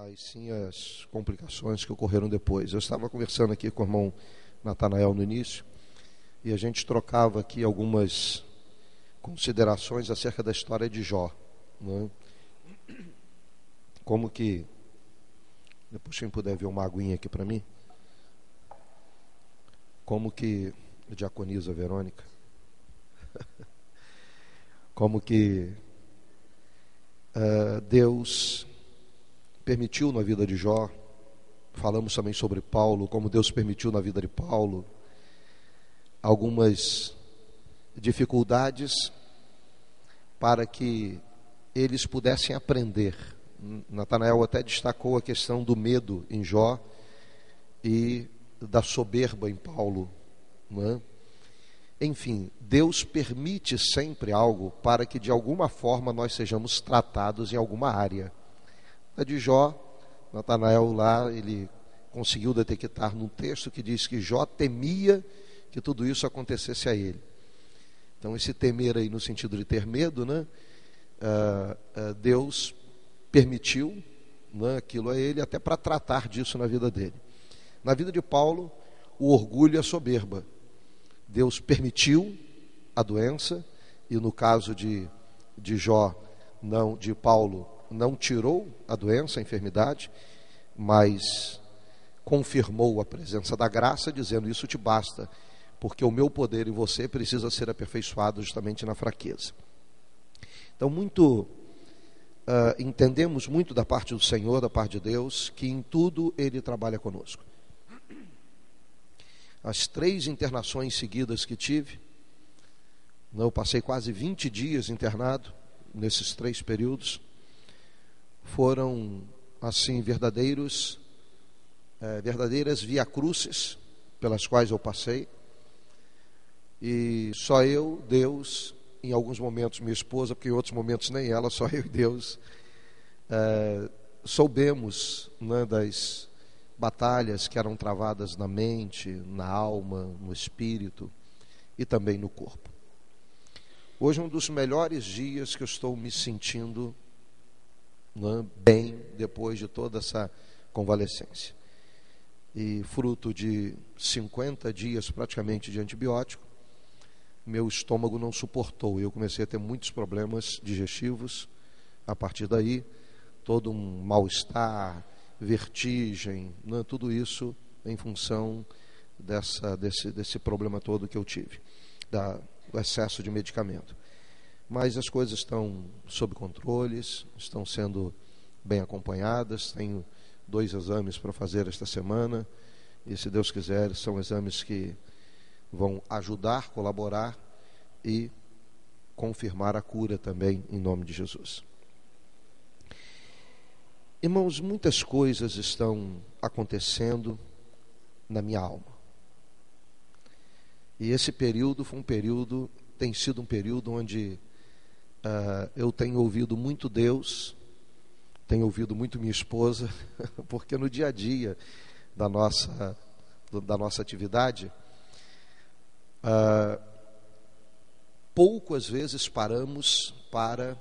mas sim as complicações que ocorreram depois. Eu estava conversando aqui com o irmão Natanael no início, e a gente trocava aqui algumas considerações acerca da história de Jó, né? Como que, depois quem puder ver uma aguinha aqui para mim, como que, diaconisa Verônica, como que Deus permitiu na vida de Jó. Falamos também sobre Paulo, como Deus permitiu na vida de Paulo algumas dificuldades para que eles pudessem aprender. Natanael até destacou a questão do medo em Jó e da soberba em Paulo, não é? Enfim, Deus permite sempre algo para que de alguma forma nós sejamos tratados em alguma área. A de Jó, Natanael lá, ele conseguiu detectar num texto que diz que Jó temia que tudo isso acontecesse a ele. Então esse temer aí no sentido de ter medo, né? Deus permitiu, né, aquilo a ele até para tratar disso na vida dele. Na vida de Paulo, o orgulho e a soberba. Deus permitiu a doença, e no caso de Jó, não, de Paulo, não tirou a doença, a enfermidade, mas confirmou a presença da graça, dizendo: isso te basta, porque o meu poder em você precisa ser aperfeiçoado justamente na fraqueza. Então, entendemos muito da parte do Senhor, da parte de Deus, que em tudo Ele trabalha conosco. As 3 internações seguidas que tive, eu passei quase 20 dias internado nesses 3 períodos, foram assim verdadeiras via-crucis pelas quais eu passei, e só eu, Deus, em alguns momentos minha esposa, porque em outros momentos nem ela, só eu e Deus, soubemos, né, das batalhas que eram travadas na mente, na alma, no espírito e também no corpo. Hoje é um dos melhores dias que eu estou me sentindo, né, bem, depois de toda essa convalescência. E fruto de 50 dias praticamente de antibiótico, meu estômago não suportou, e eu comecei a ter muitos problemas digestivos. A partir daí, todo um mal-estar, vertigem, né, tudo isso em função desse problema todo que eu tive, do excesso de medicamento. Mas as coisas estão sob controles, estão sendo bem acompanhadas. Tenho 2 exames para fazer esta semana, e se Deus quiser, são exames que vão ajudar, colaborar e confirmar a cura também, em nome de Jesus. Irmãos, muitas coisas estão acontecendo na minha alma. E esse período tem sido um período onde eu tenho ouvido muito Deus, tenho ouvido muito minha esposa, porque no dia a dia da nossa atividade, poucas vezes paramos para,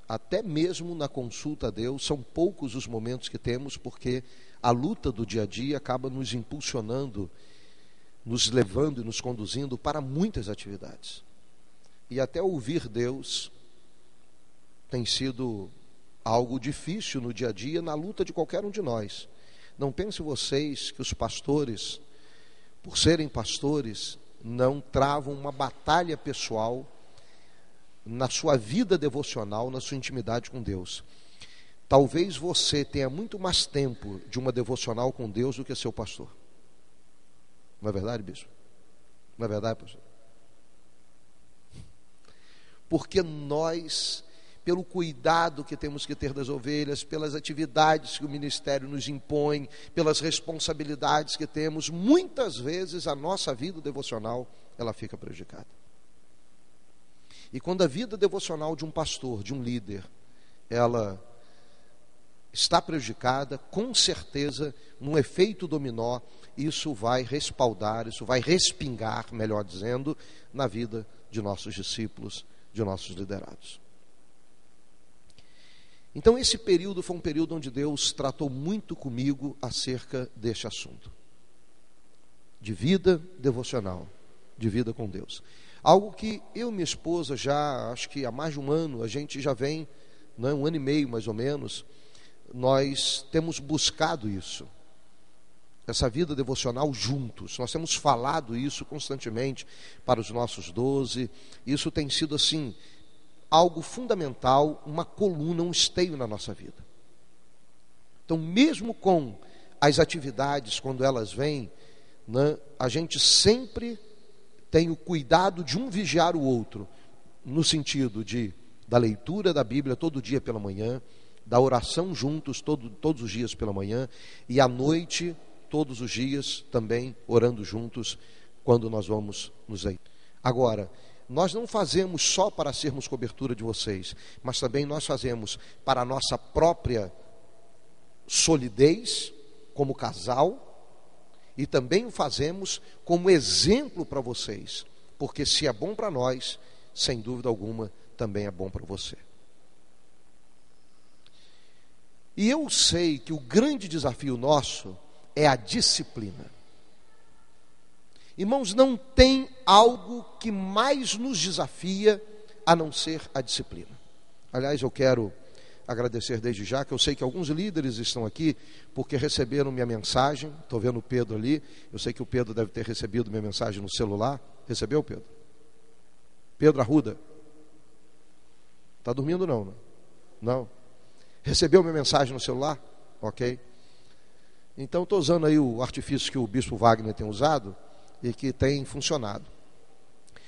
até mesmo na consulta a Deus, são poucos os momentos que temos, porque a luta do dia a dia acaba nos impulsionando, nos levando e nos conduzindo para muitas atividades. E até ouvir Deus tem sido algo difícil no dia a dia, na luta de qualquer um de nós. Não pensem vocês que os pastores, por serem pastores, não travam uma batalha pessoal na sua vida devocional, na sua intimidade com Deus. Talvez você tenha muito mais tempo de uma devocional com Deus do que seu pastor. Não é verdade, bispo? Não é verdade, pastor? Porque nós, pelo cuidado que temos que ter das ovelhas, pelas atividades que o ministério nos impõe, pelas responsabilidades que temos, muitas vezes a nossa vida devocional, ela fica prejudicada. E quando a vida devocional de um pastor, de um líder, ela está prejudicada, com certeza, num efeito dominó, isso vai respaldar, isso vai respingar, melhor dizendo, na vida de nossos discípulos, de nossos liderados. Então esse período foi um período onde Deus tratou muito comigo acerca deste assunto. De vida devocional, de vida com Deus. Algo que eu e minha esposa já, acho que há mais de um ano, a gente já vem, não é, 1 ano e meio mais ou menos, nós temos buscado isso. Essa vida devocional juntos. Nós temos falado isso constantemente para os nossos 12. Isso tem sido assim, algo fundamental, uma coluna, um esteio na nossa vida. Então, mesmo com as atividades, quando elas vêm, né, a gente sempre tem o cuidado de um vigiar o outro, no sentido da leitura da Bíblia todo dia pela manhã, da oração juntos todos os dias pela manhã, e à noite, todos os dias, também orando juntos, quando nós vamos nos deitar. Agora, nós não fazemos só para sermos cobertura de vocês, mas também nós fazemos para a nossa própria solidez, como casal, e também o fazemos como exemplo para vocês, porque se é bom para nós, sem dúvida alguma, também é bom para você. E eu sei que o grande desafio nosso é a disciplina. Irmãos, não tem algo que mais nos desafia a não ser a disciplina. Aliás, eu quero agradecer desde já, que eu sei que alguns líderes estão aqui, porque receberam minha mensagem. Estou vendo o Pedro ali, eu sei que o Pedro deve ter recebido minha mensagem no celular. Recebeu, Pedro? Pedro Arruda? Está dormindo não, né? Não? Recebeu minha mensagem no celular? Ok. Então estou usando aí o artifício que o bispo Wagner tem usado e que tem funcionado.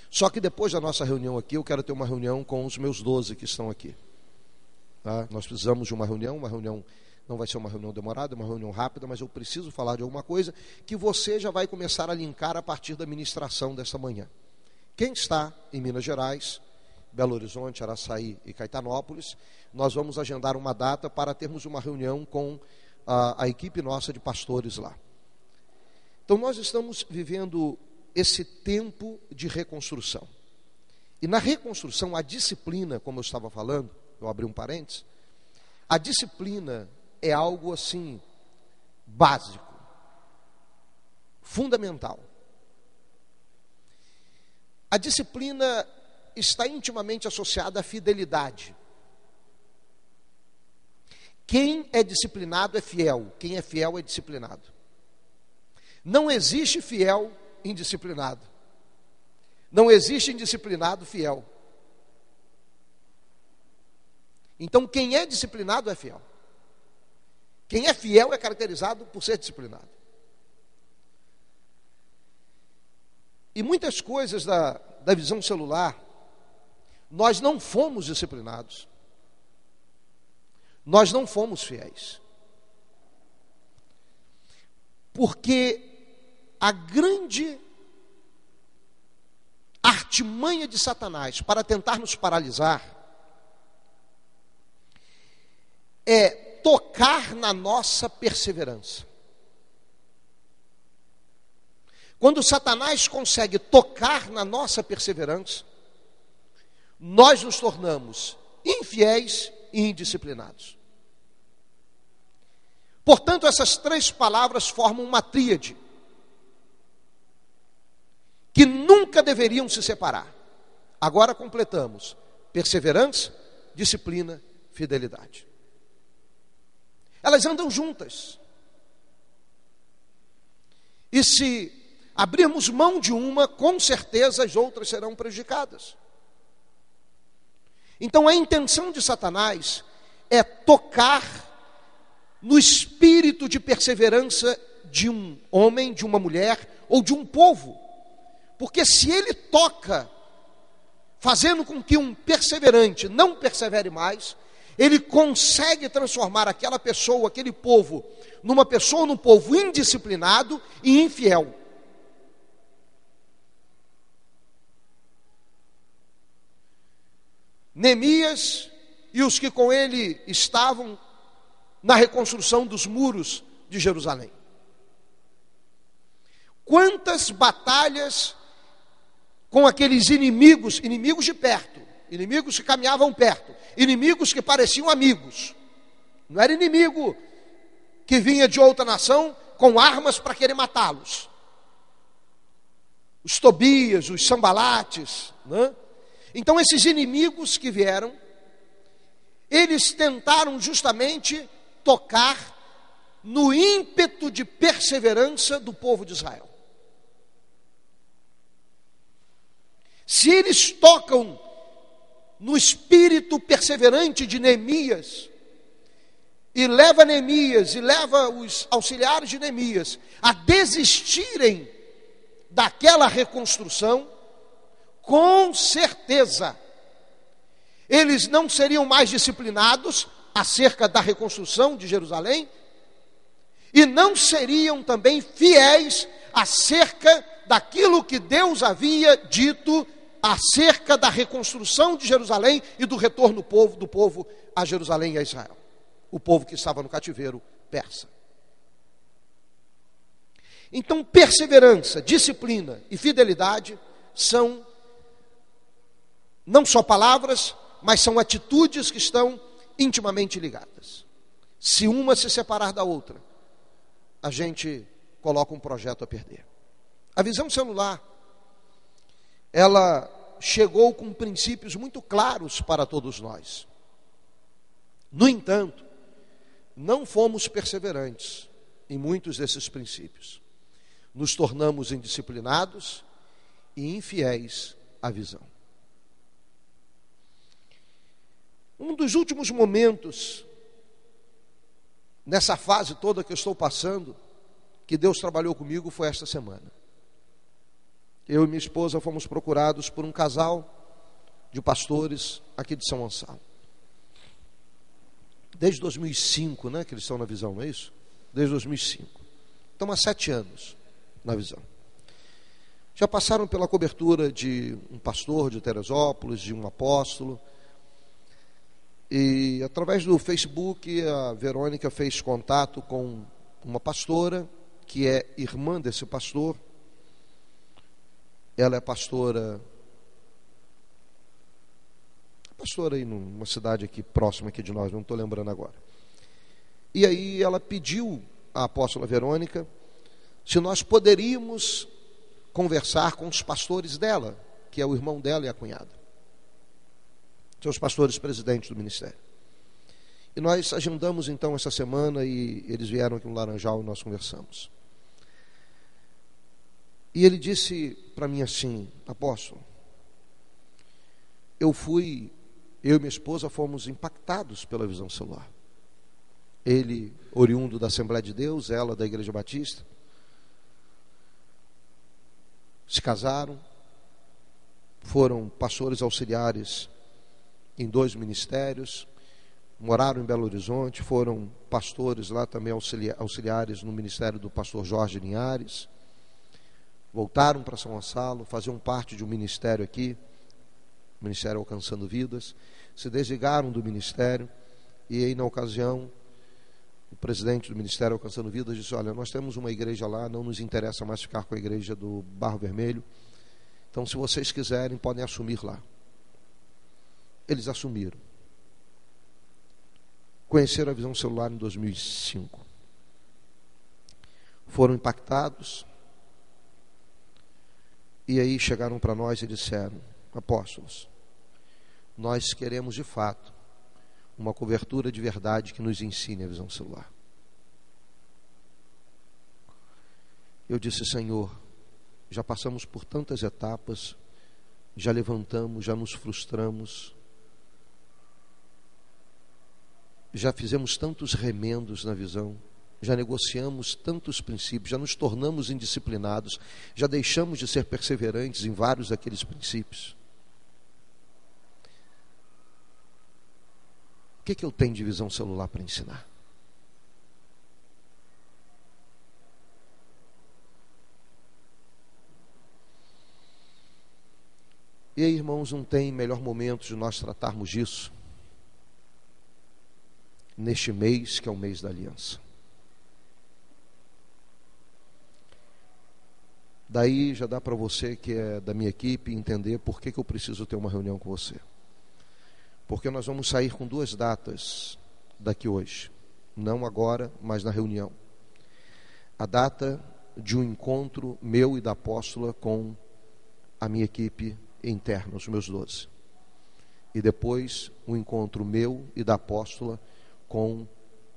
Só que depois da nossa reunião aqui, eu quero ter uma reunião com os meus 12 que estão aqui. Tá? Nós precisamos de uma reunião não vai ser uma reunião demorada, uma reunião rápida, mas eu preciso falar de alguma coisa que você já vai começar a linkar a partir da ministração desta manhã. Quem está em Minas Gerais, Belo Horizonte, Araçaí e Caetanópolis, nós vamos agendar uma data para termos uma reunião com a equipe nossa de pastores lá. Então nós estamos vivendo esse tempo de reconstrução. E na reconstrução, a disciplina, como eu estava falando, eu abri um parênteses, a disciplina é algo assim, básico, fundamental. A disciplina está intimamente associada à fidelidade. Quem é disciplinado é fiel, quem é fiel é disciplinado. Não existe fiel indisciplinado. Não existe indisciplinado fiel. Então, quem é disciplinado é fiel. Quem é fiel é caracterizado por ser disciplinado. E muitas coisas da visão celular, nós não fomos disciplinados. Nós não fomos fiéis. Porque a grande artimanha de Satanás para tentar nos paralisar é tocar na nossa perseverança. Quando Satanás consegue tocar na nossa perseverança, nós nos tornamos infiéis e indisciplinados. Portanto, essas três palavras formam uma tríade que nunca deveriam se separar. Agora completamos: perseverança, disciplina, fidelidade. Elas andam juntas. E se abrirmos mão de uma, com certeza as outras serão prejudicadas. Então a intenção de Satanás é tocar no espírito de perseverança de um homem, de uma mulher ou de um povo. Porque se ele toca, fazendo com que um perseverante não persevere mais, ele consegue transformar aquela pessoa, aquele povo, numa pessoa, num povo indisciplinado e infiel. Neemias e os que com ele estavam na reconstrução dos muros de Jerusalém. Quantas batalhas com aqueles inimigos de perto, inimigos que caminhavam perto, inimigos que pareciam amigos, Não era inimigo que vinha de outra nação com armas para querer matá-los. Os Tobias, os Sambalates, né? Então esses inimigos que vieram, eles tentaram justamente tocar no ímpeto de perseverança do povo de Israel. Se eles tocam no espírito perseverante de Neemias, e leva Neemias, e leva os auxiliares de Neemias a desistirem daquela reconstrução, com certeza, eles não seriam mais disciplinados acerca da reconstrução de Jerusalém, e não seriam também fiéis acerca daquilo que Deus havia dito acerca da reconstrução de Jerusalém e do retorno do povo a Jerusalém e a Israel, o povo que estava no cativeiro persa. Então, perseverança, disciplina e fidelidade são não só palavras, mas são atitudes que estão intimamente ligadas. Se uma se separar da outra, a gente coloca um projeto a perder. A visão celular, ela chegou com princípios muito claros para todos nós. No entanto, não fomos perseverantes em muitos desses princípios. Nos tornamos indisciplinados e infiéis à visão. Um dos últimos momentos, nessa fase toda que eu estou passando, que Deus trabalhou comigo, foi esta semana. Eu e minha esposa fomos procurados por um casal de pastores aqui de São Gonçalo. Desde 2005, né, que eles estão na visão, não é isso? Desde 2005. Estão há 7 anos na visão. Já passaram pela cobertura de um pastor de Teresópolis, de um apóstolo. E através do Facebook, a Verônica fez contato com uma pastora, que é irmã desse pastor. Ela é pastora aí numa cidade aqui próxima aqui de nós, não estou lembrando agora. E aí ela pediu à apóstola Verônica se nós poderíamos conversar com os pastores dela, que é o irmão dela e a cunhada. São os pastores presidentes do ministério. E nós agendamos então essa semana e eles vieram aqui no Laranjal e nós conversamos. E ele disse para mim assim: apóstolo, eu e minha esposa fomos impactados pela visão celular. Ele, oriundo da Assembleia de Deus, ela da Igreja Batista, se casaram, foram pastores auxiliares em 2 ministérios, moraram em Belo Horizonte, foram pastores lá também auxiliares no ministério do pastor Jorge Linhares, voltaram para São Gonçalo, faziam parte de um ministério aqui, Ministério Alcançando Vidas, se desligaram do ministério, e aí na ocasião o presidente do Ministério Alcançando Vidas disse: olha, nós temos uma igreja lá, não nos interessa mais ficar com a igreja do Barro Vermelho, então se vocês quiserem podem assumir lá. Eles assumiram. Conheceram a visão celular em 2005. Foram impactados. E aí chegaram para nós e disseram: apóstolos, nós queremos de fato uma cobertura de verdade que nos ensine a visão celular. Eu disse: Senhor, já passamos por tantas etapas, já levantamos, já nos frustramos, já fizemos tantos remendos na visão, já negociamos tantos princípios, já nos tornamos indisciplinados, já deixamos de ser perseverantes em vários daqueles princípios. O que eu tenho de visão celular para ensinar? E aí, irmãos, não tem melhor momento de nós tratarmos disso neste mês, que é o mês da aliança. Daí já dá para você que é da minha equipe entender por que eu preciso ter uma reunião com você. Porque nós vamos sair com 2 datas daqui hoje. não agora, mas na reunião, a data de um encontro meu e da apóstola com a minha equipe interna, os meus 12. E depois um encontro meu e da apóstola com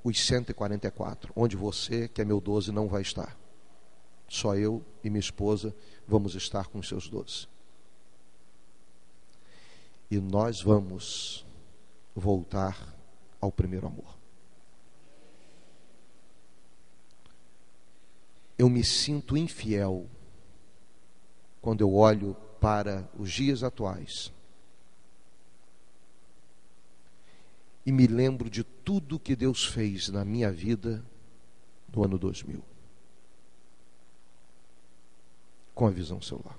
os 144, onde você, que é meu 12, não vai estar. Só eu e minha esposa vamos estar com os seus 12. E nós vamos voltar ao primeiro amor. Eu me sinto infiel quando eu olho para os dias atuais e me lembro de tudo que Deus fez na minha vida no ano 2000, com a Visão Celular.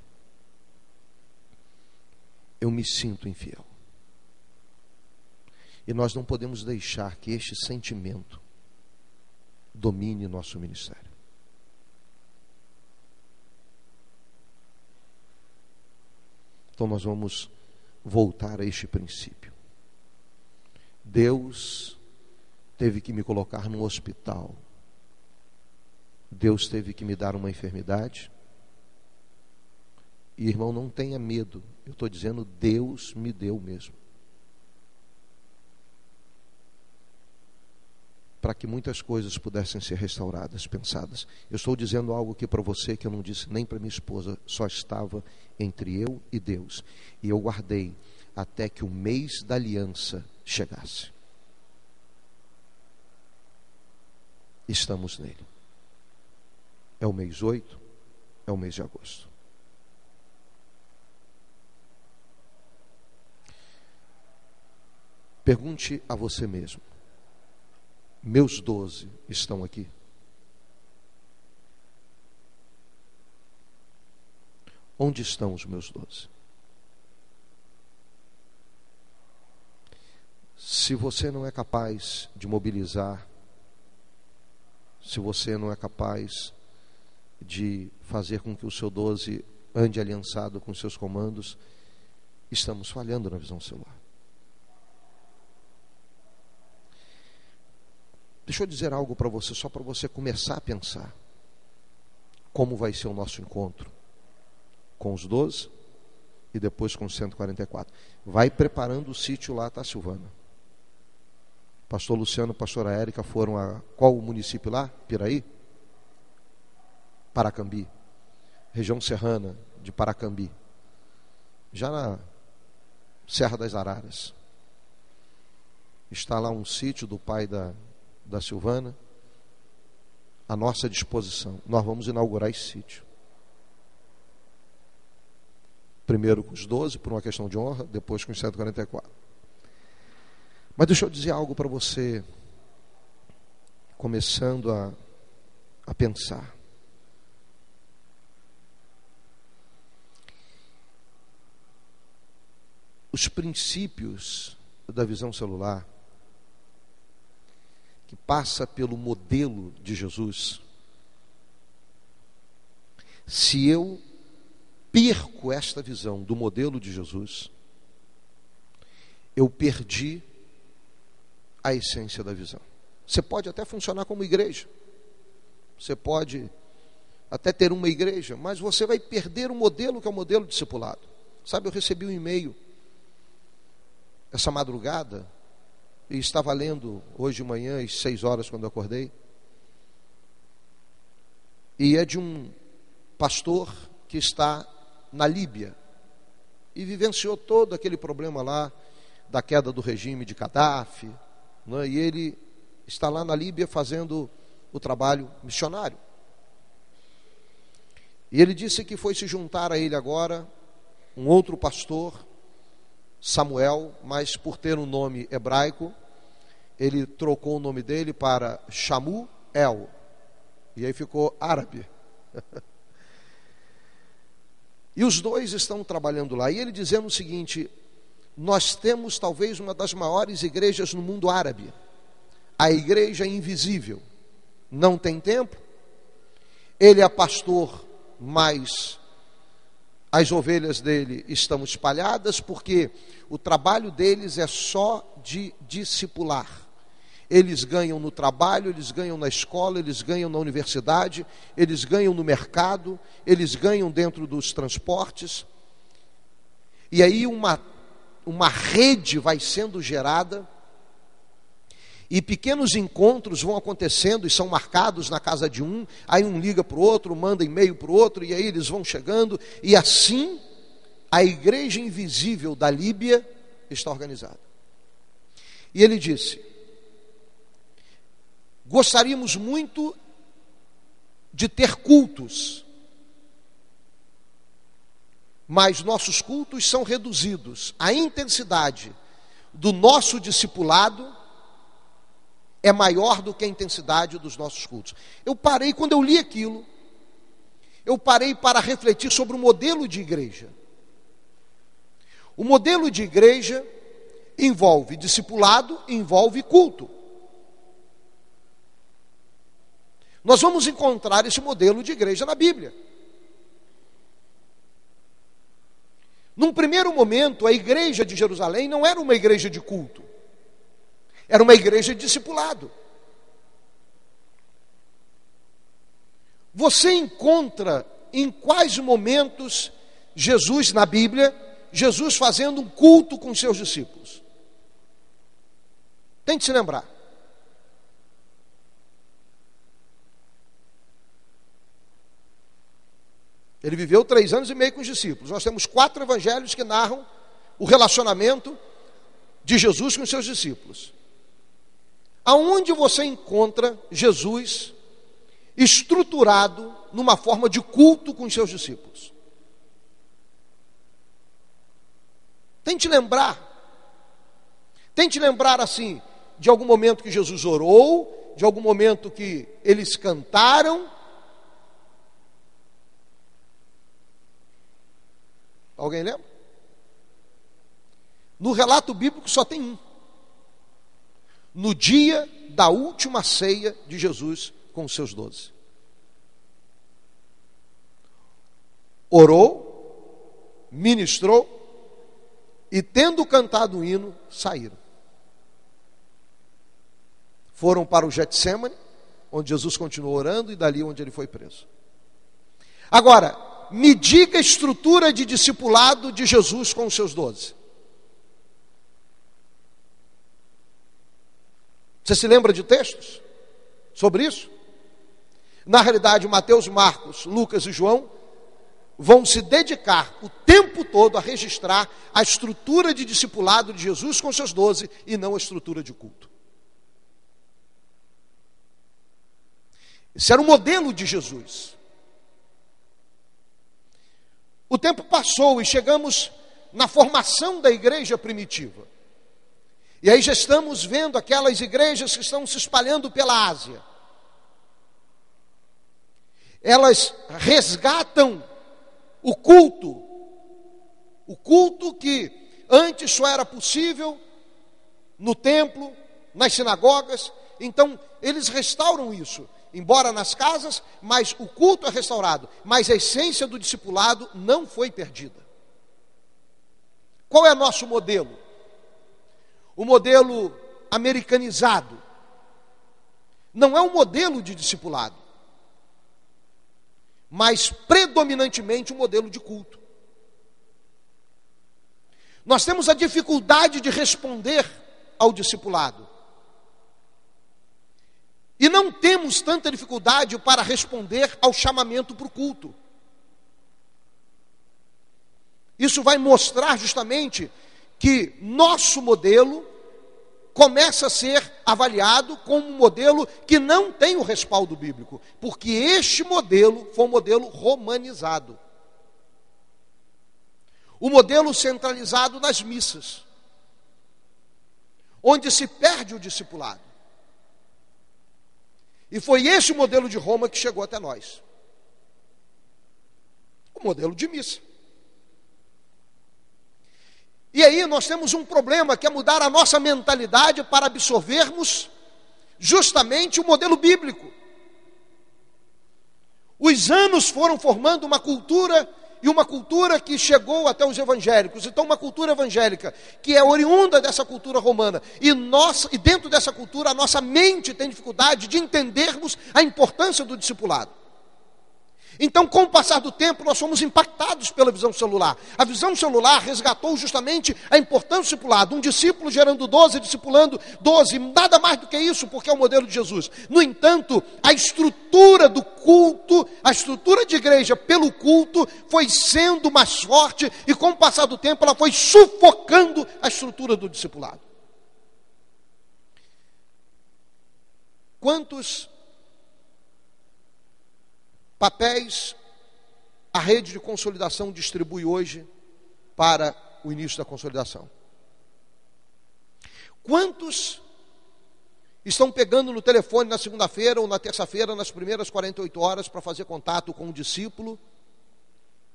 Eu me sinto infiel. E nós não podemos deixar que este sentimento domine nosso ministério. Então nós vamos voltar a este princípio. Deus teve que me colocar num hospital. Deus teve que me dar uma enfermidade. E irmão, não tenha medo. Eu estou dizendo, Deus me deu mesmo. Para que muitas coisas pudessem ser restauradas, pensadas. Eu estou dizendo algo aqui para você que eu não disse nem para minha esposa, só estava entre eu e Deus. E eu guardei até que o mês da aliança chegasse. Estamos nele. É o mês 8, é o mês de agosto. Pergunte a você mesmo: meus 12 estão aqui? Onde estão os meus 12? Se você não é capaz de mobilizar, se você não é capaz de fazer com que o seu 12 ande aliançado com seus comandos, estamos falhando na Visão Celular. Deixa eu dizer algo para você, só para você começar a pensar como vai ser o nosso encontro com os 12 e depois com os 144. Vai preparando o sítio lá, tá, Silvana? Pastor Luciano, pastora Érica foram a qual município lá? Piraí? Paracambi. Região serrana de Paracambi. Já na Serra das Araras. Está lá um sítio do pai da Silvana, à nossa disposição. Nós vamos inaugurar esse sítio. Primeiro com os 12, por uma questão de honra, depois com os 144. Mas deixa eu dizer algo para você, começando a pensar. Os princípios da Visão Celular, que passa pelo modelo de Jesus, se eu perco esta visão do modelo de Jesus, eu perdi a essência da visão. Você pode até funcionar como igreja, você pode até ter uma igreja, mas você vai perder o modelo que é o modelo discipulado. Sabe, eu recebi um e-mail essa madrugada, e estava lendo hoje de manhã, às 6 horas, quando eu acordei, e é de um pastor que está na Líbia, e vivenciou todo aquele problema lá, da queda do regime de Gaddafi, né? E ele está lá na Líbia fazendo o trabalho missionário. E ele disse que foi se juntar a ele agora um outro pastor, Samuel, mas por ter um nome hebraico, ele trocou o nome dele para Shamuel, e aí ficou árabe. E os dois estão trabalhando lá, e ele dizendo o seguinte: nós temos talvez uma das maiores igrejas no mundo árabe, a igreja invisível. Não tem tempo, ele é pastor, mas as ovelhas dele estão espalhadas, porque o trabalho deles é só de discipular. eles ganham no trabalho, eles ganham na escola, eles ganham na universidade, eles ganham no mercado, eles ganham dentro dos transportes. E aí uma rede vai sendo gerada, e pequenos encontros vão acontecendo e são marcados na casa de um, aí um liga para o outro, manda e-mail para o outro, e aí eles vão chegando, e assim a igreja invisível da Líbia está organizada. E ele disse: gostaríamos muito de ter cultos, mas nossos cultos são reduzidos. A intensidade do nosso discipulado é maior do que a intensidade dos nossos cultos. Eu parei, quando eu li aquilo, eu parei para refletir sobre o modelo de igreja. O modelo de igreja envolve discipulado, envolve culto. Nós vamos encontrar esse modelo de igreja na Bíblia. Num primeiro momento, a igreja de Jerusalém não era uma igreja de culto, era uma igreja de discipulado. Você encontra em quais momentos Jesus na Bíblia, Jesus fazendo um culto com seus discípulos? Tente se lembrar. Ele viveu 3 anos e meio com os discípulos. Nós temos 4 evangelhos que narram o relacionamento de Jesus com os seus discípulos. Aonde você encontra Jesus estruturado numa forma de culto com os seus discípulos? Tente lembrar. Tente lembrar assim, de algum momento que Jesus orou, de algum momento que eles cantaram. Alguém lembra? No relato bíblico só tem um. No dia da última ceia de Jesus com os seus 12. Orou, ministrou, e tendo cantado o hino, saíram. Foram para o Getsêmani, onde Jesus continuou orando, e dali onde ele foi preso. Agora, me diga a estrutura de discipulado de Jesus com os seus 12. Você se lembra de textos sobre isso? Na realidade, Mateus, Marcos, Lucas e João vão se dedicar o tempo todo a registrar a estrutura de discipulado de Jesus com seus 12 e não a estrutura de culto. Esse era o modelo de Jesus. O tempo passou e chegamos na formação da igreja primitiva. E aí já estamos vendo aquelas igrejas que estão se espalhando pela Ásia. Elas resgatam o culto que antes só era possível no templo, nas sinagogas. Então, eles restauram isso, embora nas casas, mas o culto é restaurado. Mas a essência do discipulado não foi perdida. Qual é nosso modelo? O modelo americanizado. Não é um modelo de discipulado, mas predominantemente um modelo de culto. Nós temos a dificuldade de responder ao discipulado. E não temos tanta dificuldade para responder ao chamamento para o culto. Isso vai mostrar justamente que nosso modelo começa a ser avaliado como um modelo que não tem o respaldo bíblico, porque este modelo foi um modelo romanizado. O modelo centralizado nas missas, onde se perde o discipulado. E foi esse o modelo de Roma que chegou até nós. O modelo de missa. E aí nós temos um problema, que é mudar a nossa mentalidade para absorvermos justamente o modelo bíblico. Os anos foram formando uma cultura e uma cultura que chegou até os evangélicos. Então, uma cultura evangélica que é oriunda dessa cultura romana. E dentro dessa cultura, a nossa mente tem dificuldade de entendermos a importância do discipulado. Então, com o passar do tempo, nós fomos impactados pela visão celular. A visão celular resgatou justamente a importância do discipulado. Um discípulo gerando 12, discipulando 12. Nada mais do que isso, porque é o modelo de Jesus. No entanto, a estrutura do culto, a estrutura de igreja pelo culto, foi sendo mais forte. E com o passar do tempo, ela foi sufocando a estrutura do discipulado. Quantos papéis a rede de consolidação distribui hoje para o início da consolidação? Quantos estão pegando no telefone na segunda-feira ou na terça-feira, nas primeiras 48 horas, para fazer contato com um discípulo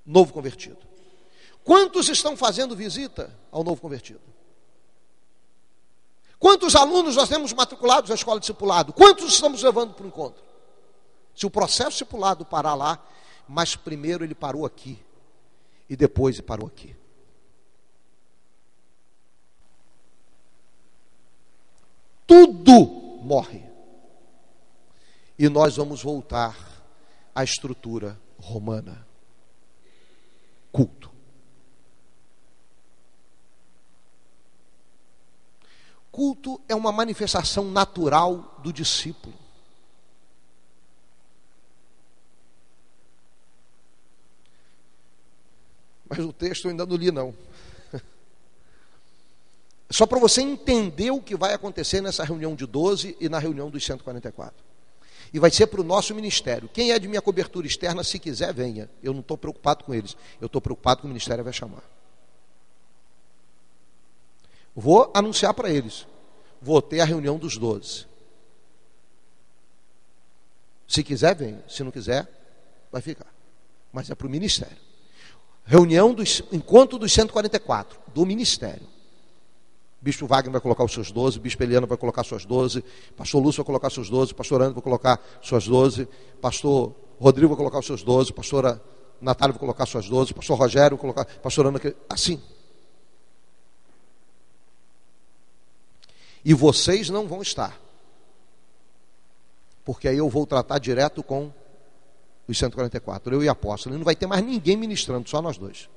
novo convertido? Quantos estão fazendo visita ao novo convertido? Quantos alunos nós temos matriculados na escola de discipulado? Quantos estamos levando para o encontro? Se o processo discipulado parar lá, mas primeiro ele parou aqui, e depois ele parou aqui. Tudo morre. E nós vamos voltar à estrutura romana. Culto. Culto é uma manifestação natural do discípulo. Mas o texto eu ainda não li, não. Só para você entender o que vai acontecer nessa reunião de 12 e na reunião dos 144. E vai ser para o nosso ministério. Quem é de minha cobertura externa, se quiser, venha. Eu não estou preocupado com eles. Eu estou preocupado com o ministério vai chamar. Vou anunciar para eles. Vou ter a reunião dos 12. Se quiser, venha. Se não quiser, vai ficar. Mas é para o ministério. Reunião dos encontro dos 144, do ministério. Bispo Wagner vai colocar os seus 12, Bispo Eliana vai colocar suas 12, Pastor Lúcio vai colocar seus 12, Pastor André vai colocar suas 12, Pastor Rodrigo vai colocar os seus 12, Pastora Natália vai colocar suas 12, Pastor Rogério vai colocar, Pastor Ana, assim. E vocês não vão estar. Porque aí eu vou tratar direto com os 144, eu e a apóstolo, e não vai ter mais ninguém ministrando, só nós dois.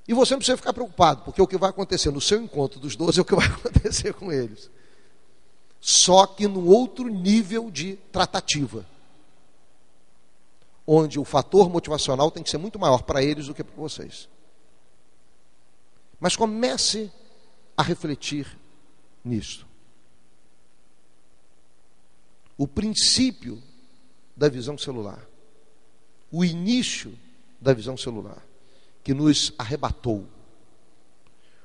E você não precisa ficar preocupado, porque o que vai acontecer no seu encontro dos 12 é o que vai acontecer com eles. Só que num outro nível de tratativa, onde o fator motivacional tem que ser muito maior para eles do que para vocês. Mas comece a refletir nisso. O princípio da visão celular, o início da visão celular, que nos arrebatou,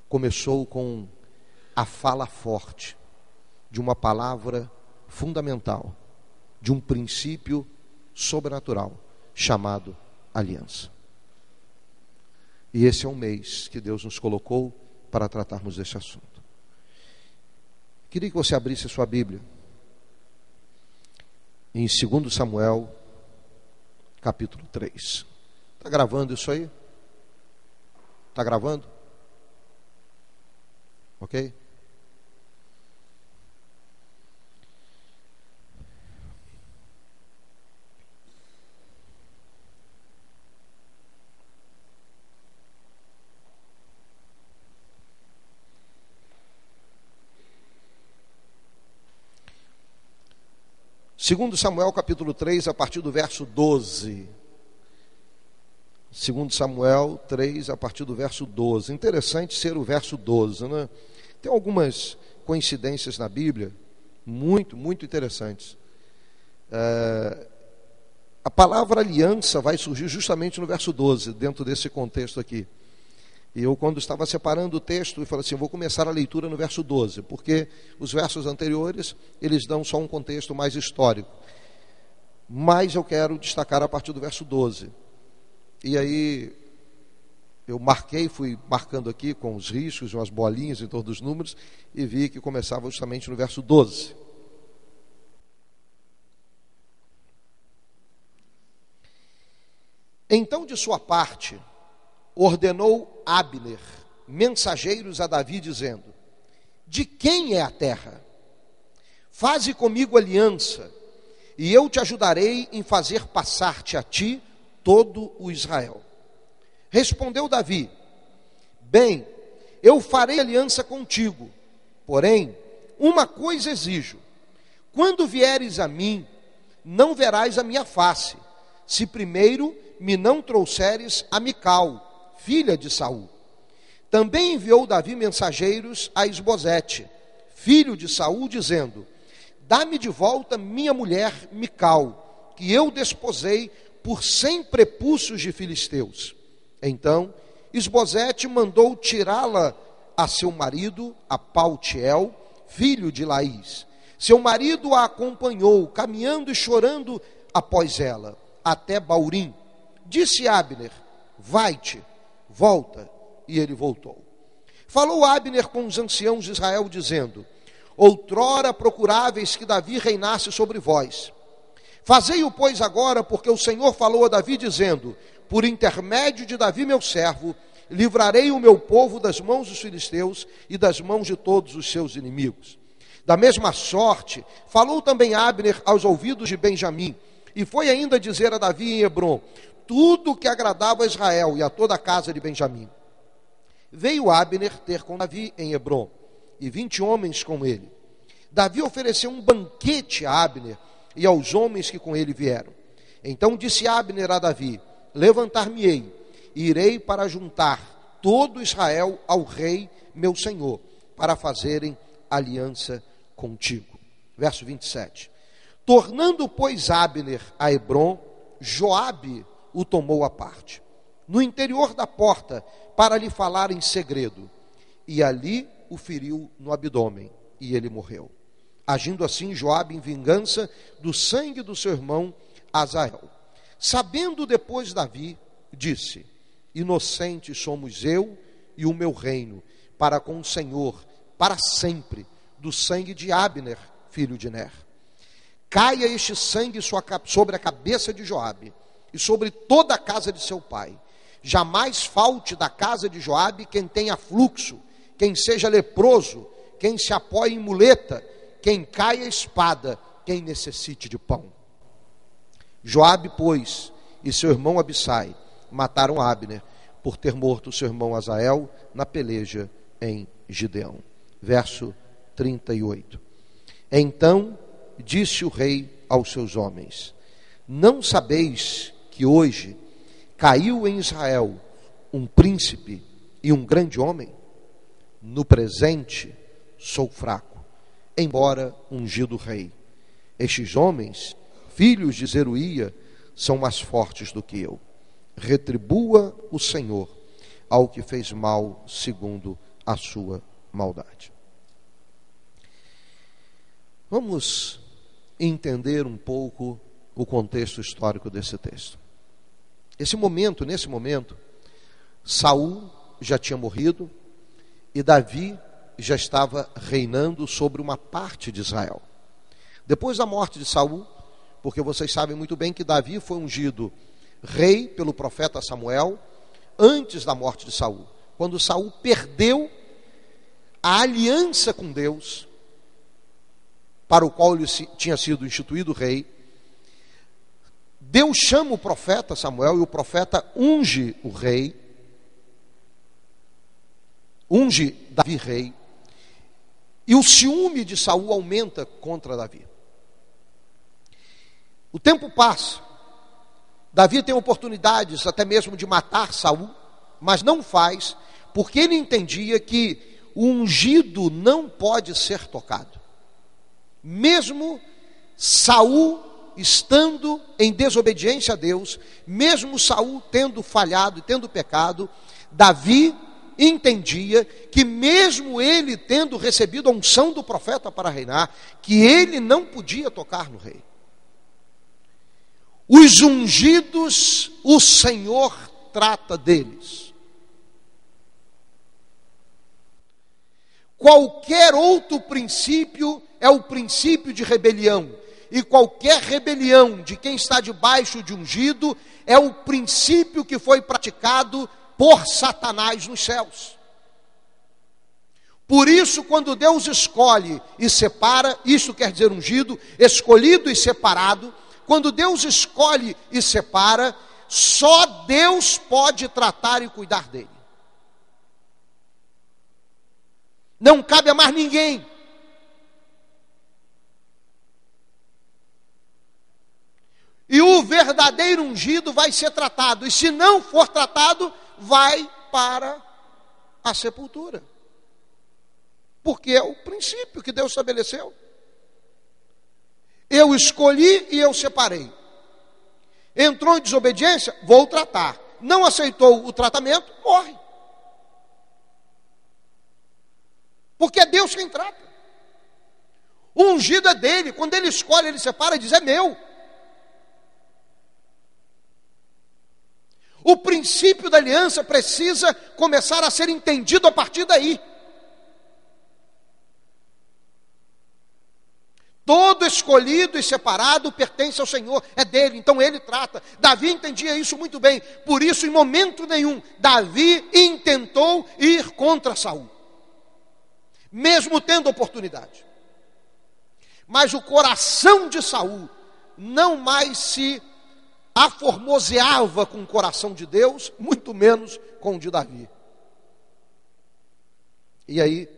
começou com a fala forte de uma palavra fundamental, de um princípio sobrenatural, chamado aliança. E esse é um mês que Deus nos colocou para tratarmos desse assunto. Queria que você abrisse a sua Bíblia em 2 Samuel, capítulo 3. Está gravando isso aí? Está gravando? Ok? Segundo Samuel capítulo 3, a partir do verso 12. Segundo Samuel 3, a partir do verso 12. Interessante ser o verso 12, né? Tem algumas coincidências na Bíblia, muito interessantes. A palavra aliança vai surgir justamente no verso 12, dentro desse contexto aqui. E eu, quando estava separando o texto, eu falei assim, vou começar a leitura no verso 12, porque os versos anteriores, eles dão só um contexto mais histórico. Mas eu quero destacar a partir do verso 12. E aí, eu marquei, fui marcando aqui com os riscos, umas bolinhas em torno dos números, e vi que começava justamente no verso 12. Então, de sua parte, ordenou Abner mensageiros a Davi, dizendo: de quem é a terra? Faze comigo aliança, e eu te ajudarei em fazer passar-te a ti todo o Israel. Respondeu Davi: bem, eu farei aliança contigo, porém, uma coisa exijo: quando vieres a mim, não verás a minha face, se primeiro me não trouxeres a Mical, filha de Saul. Também enviou Davi mensageiros a Isbosete, filho de Saul, dizendo: dá-me de volta minha mulher Mical, que eu desposei por 100 prepúcios de filisteus. Então Isbosete mandou tirá-la a seu marido, a Paltiel, filho de Laís. Seu marido a acompanhou, caminhando e chorando após ela, até Baurim. Disse Abner: vai-te, volta. E ele voltou. Falou Abner com os anciãos de Israel, dizendo: outrora procuráveis que Davi reinasse sobre vós. Fazei-o, pois, agora, porque o Senhor falou a Davi, dizendo: por intermédio de Davi, meu servo, livrarei o meu povo das mãos dos filisteus e das mãos de todos os seus inimigos. Da mesma sorte, falou também Abner aos ouvidos de Benjamim, e foi ainda dizer a Davi em Hebrom tudo o que agradava a Israel e a toda a casa de Benjamim. Veio Abner ter com Davi em Hebrom, e 20 homens com ele. Davi ofereceu um banquete a Abner e aos homens que com ele vieram. Então disse Abner a Davi: levantar-me-ei, e irei para juntar todo Israel ao rei meu senhor, para fazerem aliança contigo. Verso 27. Tornando, pois, Abner a Hebrom, Joabe o tomou à parte, no interior da porta, para lhe falar em segredo, e ali o feriu no abdômen, e ele morreu. Agindo assim Joabe em vingança do sangue do seu irmão Azael. Sabendo depois Davi, disse: inocentes somos eu e o meu reino, para com o Senhor, para sempre, do sangue de Abner, filho de Ner. Caia este sangue sobre a cabeça de Joabe, e sobre toda a casa de seu pai. Jamais falte da casa de Joabe quem tenha fluxo, quem seja leproso, quem se apoie em muleta, quem caia espada, quem necessite de pão. Joabe, pois, e seu irmão Abissai mataram Abner, por ter morto seu irmão Azael na peleja em Gideão. Verso 38. Então disse o rei aos seus homens: não sabeis que hoje caiu em Israel um príncipe e um grande homem? No presente sou fraco, embora ungido rei. Estes homens, filhos de Zeruia, são mais fortes do que eu. Retribua o Senhor ao que fez mal segundo a sua maldade. Vamos entender um pouco o contexto histórico desse texto. Nesse momento, Saul já tinha morrido e Davi já estava reinando sobre uma parte de Israel. Depois da morte de Saul, porque vocês sabem muito bem que Davi foi ungido rei pelo profeta Samuel antes da morte de Saul, quando Saul perdeu a aliança com Deus, para o qual ele tinha sido instituído rei. Deus chama o profeta Samuel e o profeta unge o rei, unge Davi rei, e o ciúme de Saul aumenta contra Davi. O tempo passa, Davi tem oportunidades até mesmo de matar Saul, mas não faz, porque ele entendia que o ungido não pode ser tocado. Mesmo Saul estando em desobediência a Deus, mesmo Saul tendo falhado e tendo pecado, Davi entendia que mesmo ele tendo recebido a unção do profeta para reinar, que ele não podia tocar no rei. Os ungidos, o Senhor trata deles. Qualquer outro princípio é o princípio de rebelião. e qualquer rebelião de quem está debaixo de ungido é o princípio que foi praticado por Satanás nos céus. Por isso, quando Deus escolhe e separa, isso quer dizer ungido, escolhido e separado, quando Deus escolhe e separa, só Deus pode tratar e cuidar dele. Não cabe a mais ninguém. E o verdadeiro ungido vai ser tratado, e se não for tratado, vai para a sepultura. Porque é o princípio que Deus estabeleceu. Eu escolhi e eu separei. Entrou em desobediência, vou tratar. Não aceitou o tratamento, morre. Porque é Deus quem trata. O ungido é dele. Quando ele escolhe, ele separa e diz, é meu. O princípio da aliança precisa começar a ser entendido a partir daí. Todo escolhido e separado pertence ao Senhor, é dele, então ele trata. Davi entendia isso muito bem, por isso em momento nenhum, Davi intentou ir contra Saul, mesmo tendo oportunidade. Mas o coração de Saul não mais se aformoseava com o coração de Deus, muito menos com o de Davi. E aí,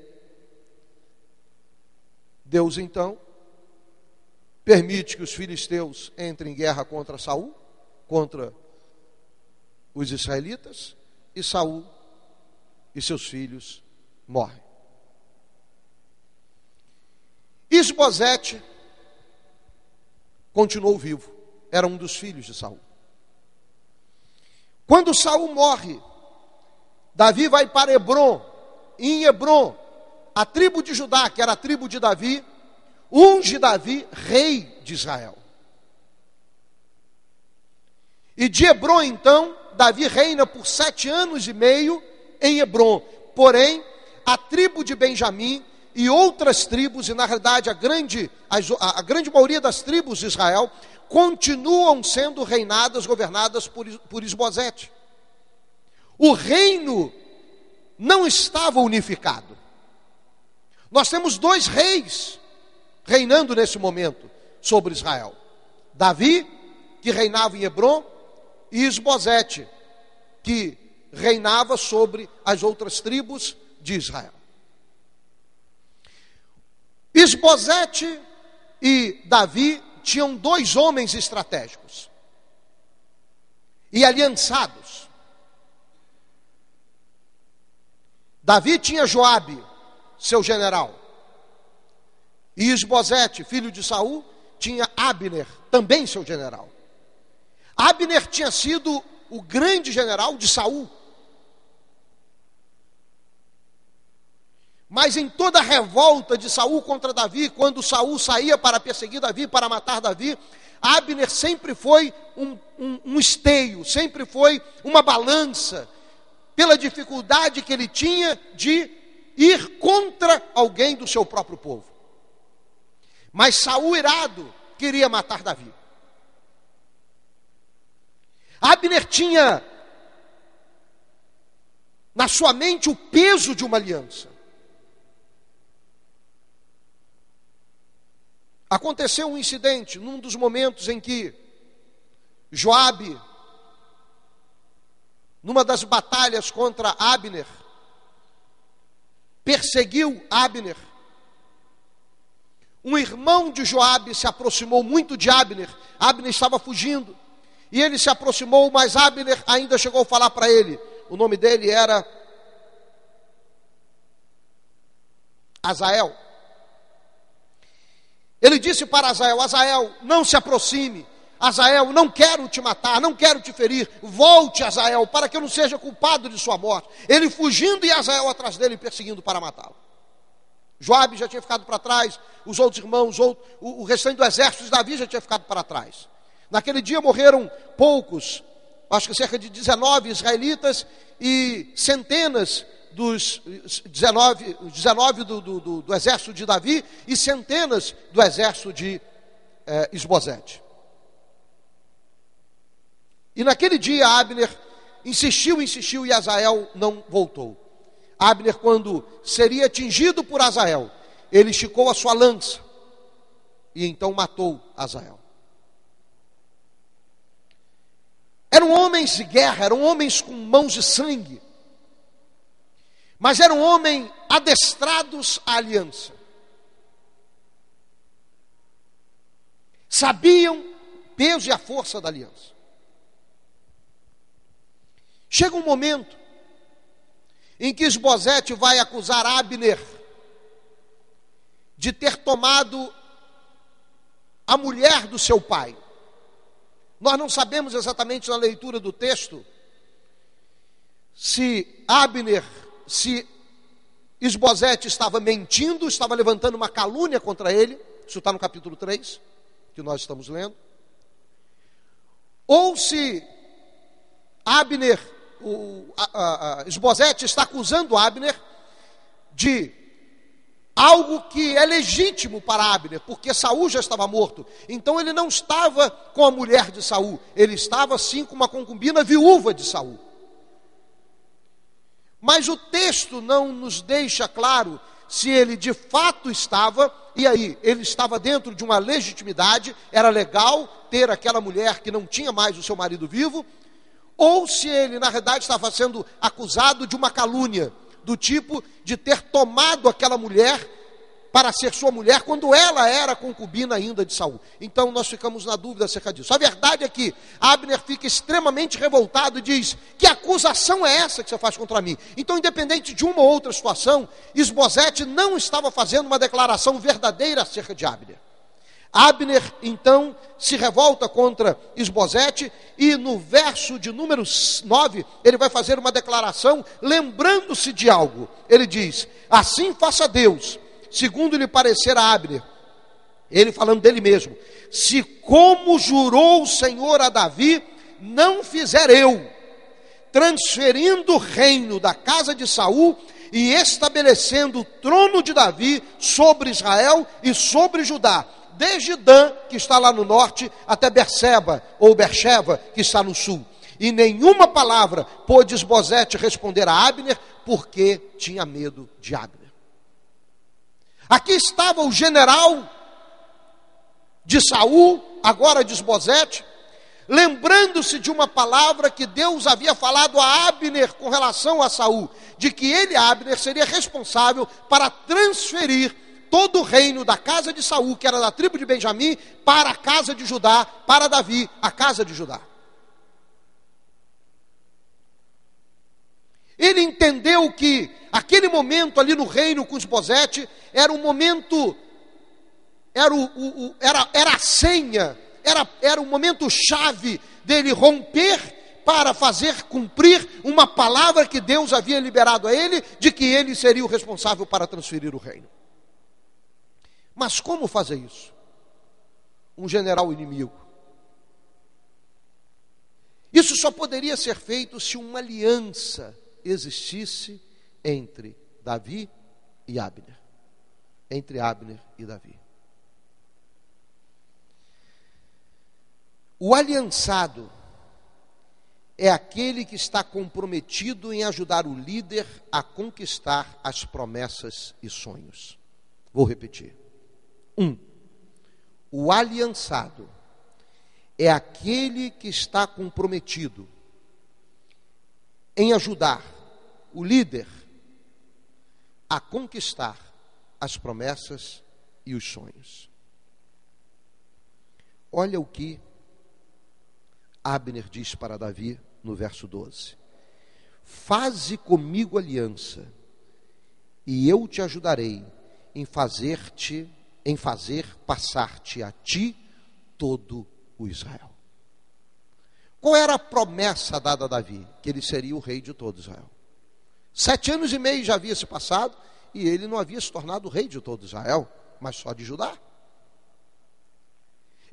Deus então permite que os filisteus entrem em guerra contra Saul, contra os israelitas, e Saul e seus filhos morrem. Isbosete continuou vivo, era um dos filhos de Saul. Quando Saul morre, Davi vai para Hebrom, e em Hebrom, a tribo de Judá, que era a tribo de Davi, unge Davi rei de Israel. E de Hebrom, então, Davi reina por 7 anos e meio em Hebrom. Porém, a tribo de Benjamim e outras tribos, e na realidade a grande maioria das tribos de Israel, continuam sendo reinadas, governadas por Isbosete. O reino não estava unificado. Nós temos 2 reis reinando nesse momento sobre Israel. Davi, que reinava em Hebrom, e Isbosete, que reinava sobre as outras tribos de Israel. Isbosete e Davi tinham 2 homens estratégicos e aliançados. Davi tinha Joabe, seu general. E Isbosete, filho de Saul, tinha Abner, também seu general. Abner tinha sido o grande general de Saul. Mas em toda a revolta de Saul contra Davi, quando Saul saía para perseguir Davi, para matar Davi, Abner sempre foi um esteio, sempre foi uma balança, pela dificuldade que ele tinha de ir contra alguém do seu próprio povo. Mas Saul, irado, queria matar Davi. Abner tinha na sua mente o peso de uma aliança. Aconteceu um incidente num dos momentos em que Joabe, numa das batalhas contra Abner, perseguiu Abner. Um irmão de Joabe se aproximou muito de Abner. Abner estava fugindo. E ele se aproximou, mas Abner ainda chegou a falar para ele. O nome dele era Azael. Ele disse para Azael: Azael, não se aproxime. Azael, não quero te matar, não quero te ferir. Volte, Azael, para que eu não seja culpado de sua morte. Ele fugindo e Azael atrás dele perseguindo para matá-lo. Joabe já tinha ficado para trás, os outros irmãos, o restante do exército de Davi já tinha ficado para trás. Naquele dia morreram poucos, acho que cerca de 19 israelitas e centenas dos 19 do exército de Davi e centenas do exército de Isbosete. E naquele dia Abner insistiu e Asael não voltou. Abner, quando seria atingido por Asael, ele esticou a sua lança e então matou Asael. Eram homens de guerra, eram homens com mãos de sangue, mas eram homens adestrados à aliança. Sabiam o peso e a força da aliança. Chega um momento em que Isbosete vai acusar Abner de ter tomado a mulher do seu pai. Nós não sabemos exatamente na leitura do texto se Isbosete estava mentindo, estava levantando uma calúnia contra ele. Isso está no capítulo 3, que nós estamos lendo. Ou se Isbosete está acusando Abner de algo que é legítimo para Abner, porque Saul já estava morto. Então ele não estava com a mulher de Saul, ele estava sim com uma concubina viúva de Saul. Mas o texto não nos deixa claro se ele de fato estava, e aí, ele estava dentro de uma legitimidade, era legal ter aquela mulher que não tinha mais o seu marido vivo, ou se ele, na verdade, estava sendo acusado de uma calúnia, do tipo de ter tomado aquela mulher para ser sua mulher, quando ela era concubina ainda de Saul. Então nós ficamos na dúvida acerca disso. A verdade é que Abner fica extremamente revoltado e diz: que acusação é essa que você faz contra mim? Então, independente de uma ou outra situação, Isbosete não estava fazendo uma declaração verdadeira acerca de Abner. Abner, então, se revolta contra Isbosete e no verso de número 9, ele vai fazer uma declaração lembrando-se de algo. Ele diz: assim faça Deus, segundo lhe parecer a Abner. Ele falando dele mesmo: se como jurou o Senhor a Davi, não fizer eu, transferindo o reino da casa de Saul e estabelecendo o trono de Davi sobre Israel e sobre Judá, desde Dan, que está lá no norte, até Berseba, ou Bercheva, que está no sul. E nenhuma palavra pôde Isbosete responder a Abner, porque tinha medo de Abner. Aqui estava o general de Saul, agora de Isbosete, lembrando-se de uma palavra que Deus havia falado a Abner com relação a Saul, de que ele, Abner, seria responsável para transferir todo o reino da casa de Saul, que era da tribo de Benjamim, para a casa de Judá, para Davi, a casa de Judá. Ele entendeu que aquele momento ali no reino com Isbosete era um momento, era a senha, era um momento chave dele romper para fazer cumprir uma palavra que Deus havia liberado a ele, de que ele seria o responsável para transferir o reino. Mas como fazer isso? Um general inimigo. Isso só poderia ser feito se uma aliança existisse entre Davi e Abner. Entre Abner e Davi. O aliançado é aquele que está comprometido em ajudar o líder a conquistar as promessas e sonhos. Vou repetir. 1. O aliançado é aquele que está comprometido em ajudar o líder a conquistar as promessas e os sonhos. Olha o que Abner diz para Davi no verso 12: faze comigo aliança, e eu te ajudarei em fazer passar-te a ti todo o Israel. Qual era a promessa dada a Davi? Que ele seria o rei de todo Israel. 7 anos e meio já havia se passado, e ele não havia se tornado o rei de todo Israel, mas só de Judá.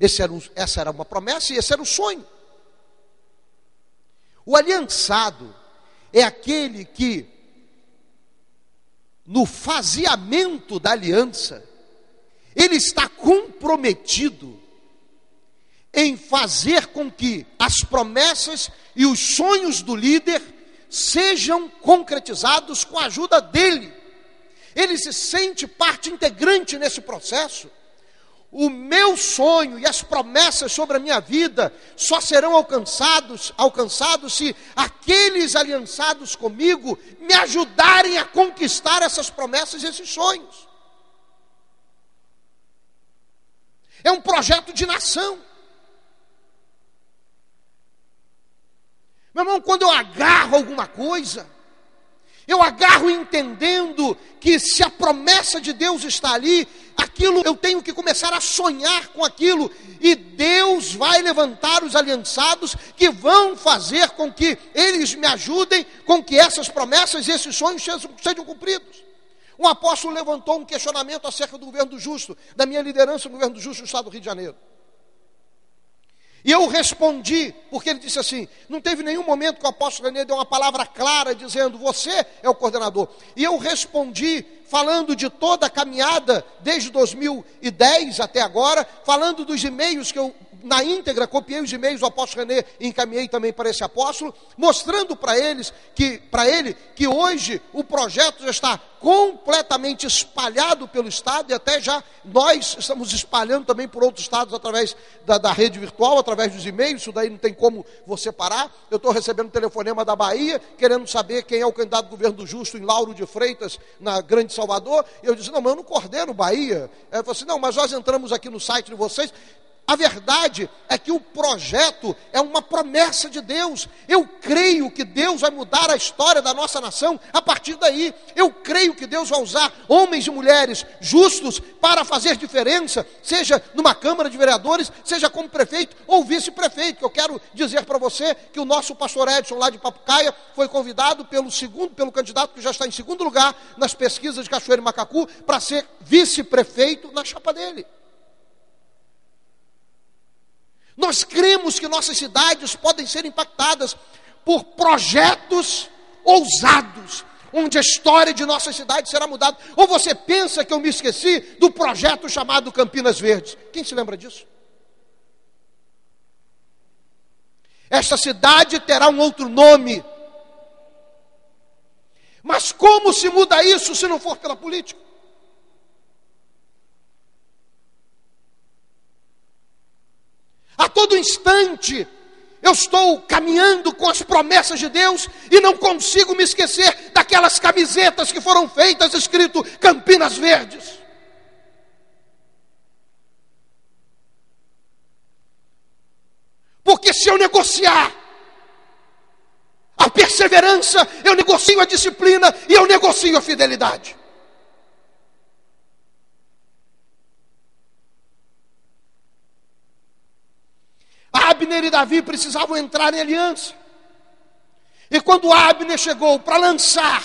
Essa era uma promessa e esse era o sonho. O aliançado é aquele que, no faseamento da aliança, ele está comprometido em fazer com que as promessas e os sonhos do líder sejam concretizados com a ajuda dele. Ele se sente parte integrante nesse processo. O meu sonho e as promessas sobre a minha vida só serão alcançados se aqueles aliançados comigo me ajudarem a conquistar essas promessas e esses sonhos. É um projeto de nação. Meu irmão, quando eu agarro alguma coisa, eu agarro entendendo que se a promessa de Deus está ali, aquilo eu tenho que começar a sonhar com aquilo, e Deus vai levantar os aliançados que vão fazer com que eles me ajudem, com que essas promessas e esses sonhos sejam cumpridos. Um apóstolo levantou um questionamento acerca do governo do justo, da minha liderança no governo do justo no estado do Rio de Janeiro. E eu respondi, porque ele disse assim, não teve nenhum momento que o apóstolo René deu uma palavra clara, dizendo, você é o coordenador. E eu respondi, falando de toda a caminhada, desde 2010 até agora, falando dos e-mails que eu, na íntegra, copiei os e-mails do apóstolo René e encaminhei também para esse apóstolo, mostrando para ele que hoje o projeto já está completamente espalhado pelo estado, e até já nós estamos espalhando também por outros estados através da rede virtual, através dos e-mails. Isso daí não tem como você parar. Eu estou recebendo um telefonema da Bahia, querendo saber quem é o candidato do governo do justo em Lauro de Freitas, na Grande Salvador. E eu disse, não, mas eu não coordeno Bahia. Ele falou assim, não, mas nós entramos aqui no site de vocês. A verdade é que o projeto é uma promessa de Deus. Eu creio que Deus vai mudar a história da nossa nação a partir daí. Eu creio que Deus vai usar homens e mulheres justos para fazer diferença, seja numa Câmara de Vereadores, seja como prefeito ou vice-prefeito. Eu quero dizer para você que o nosso pastor Edson, lá de Papucaia, foi convidado pelo candidato que já está em segundo lugar nas pesquisas de Cachoeira e Macacu, para ser vice-prefeito na chapa dele. Nós cremos que nossas cidades podem ser impactadas por projetos ousados, onde a história de nossa cidade será mudada. Ou você pensa que eu me esqueci do projeto chamado Campinas Verdes? Quem se lembra disso? Esta cidade terá um outro nome. Mas como se muda isso se não for pela política? A todo instante, eu estou caminhando com as promessas de Deus e não consigo me esquecer daquelas camisetas que foram feitas, escrito Campinas Verdes. Porque se eu negociar a perseverança, eu negocio a disciplina e eu negocio a fidelidade. Abner e Davi precisavam entrar em aliança. E quando Abner chegou para lançar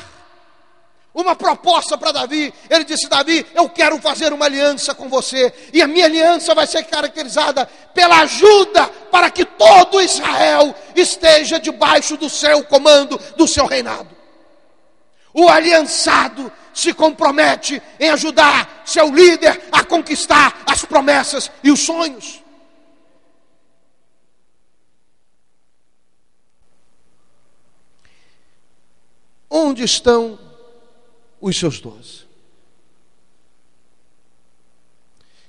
uma proposta para Davi, ele disse, Davi, eu quero fazer uma aliança com você, e a minha aliança vai ser caracterizada pela ajuda para que todo Israel esteja debaixo do seu comando, do seu reinado. O aliançado se compromete em ajudar seu líder a conquistar as promessas e os sonhos. Onde estão os seus 12?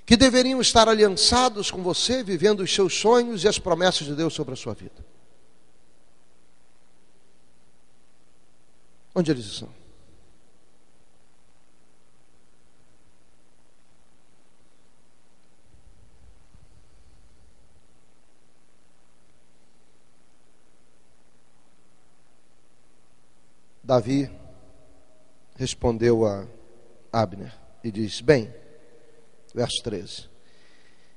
Que deveriam estar aliançados com você, vivendo os seus sonhos e as promessas de Deus sobre a sua vida. Onde eles estão? Davi respondeu a Abner e diz, bem, verso 13,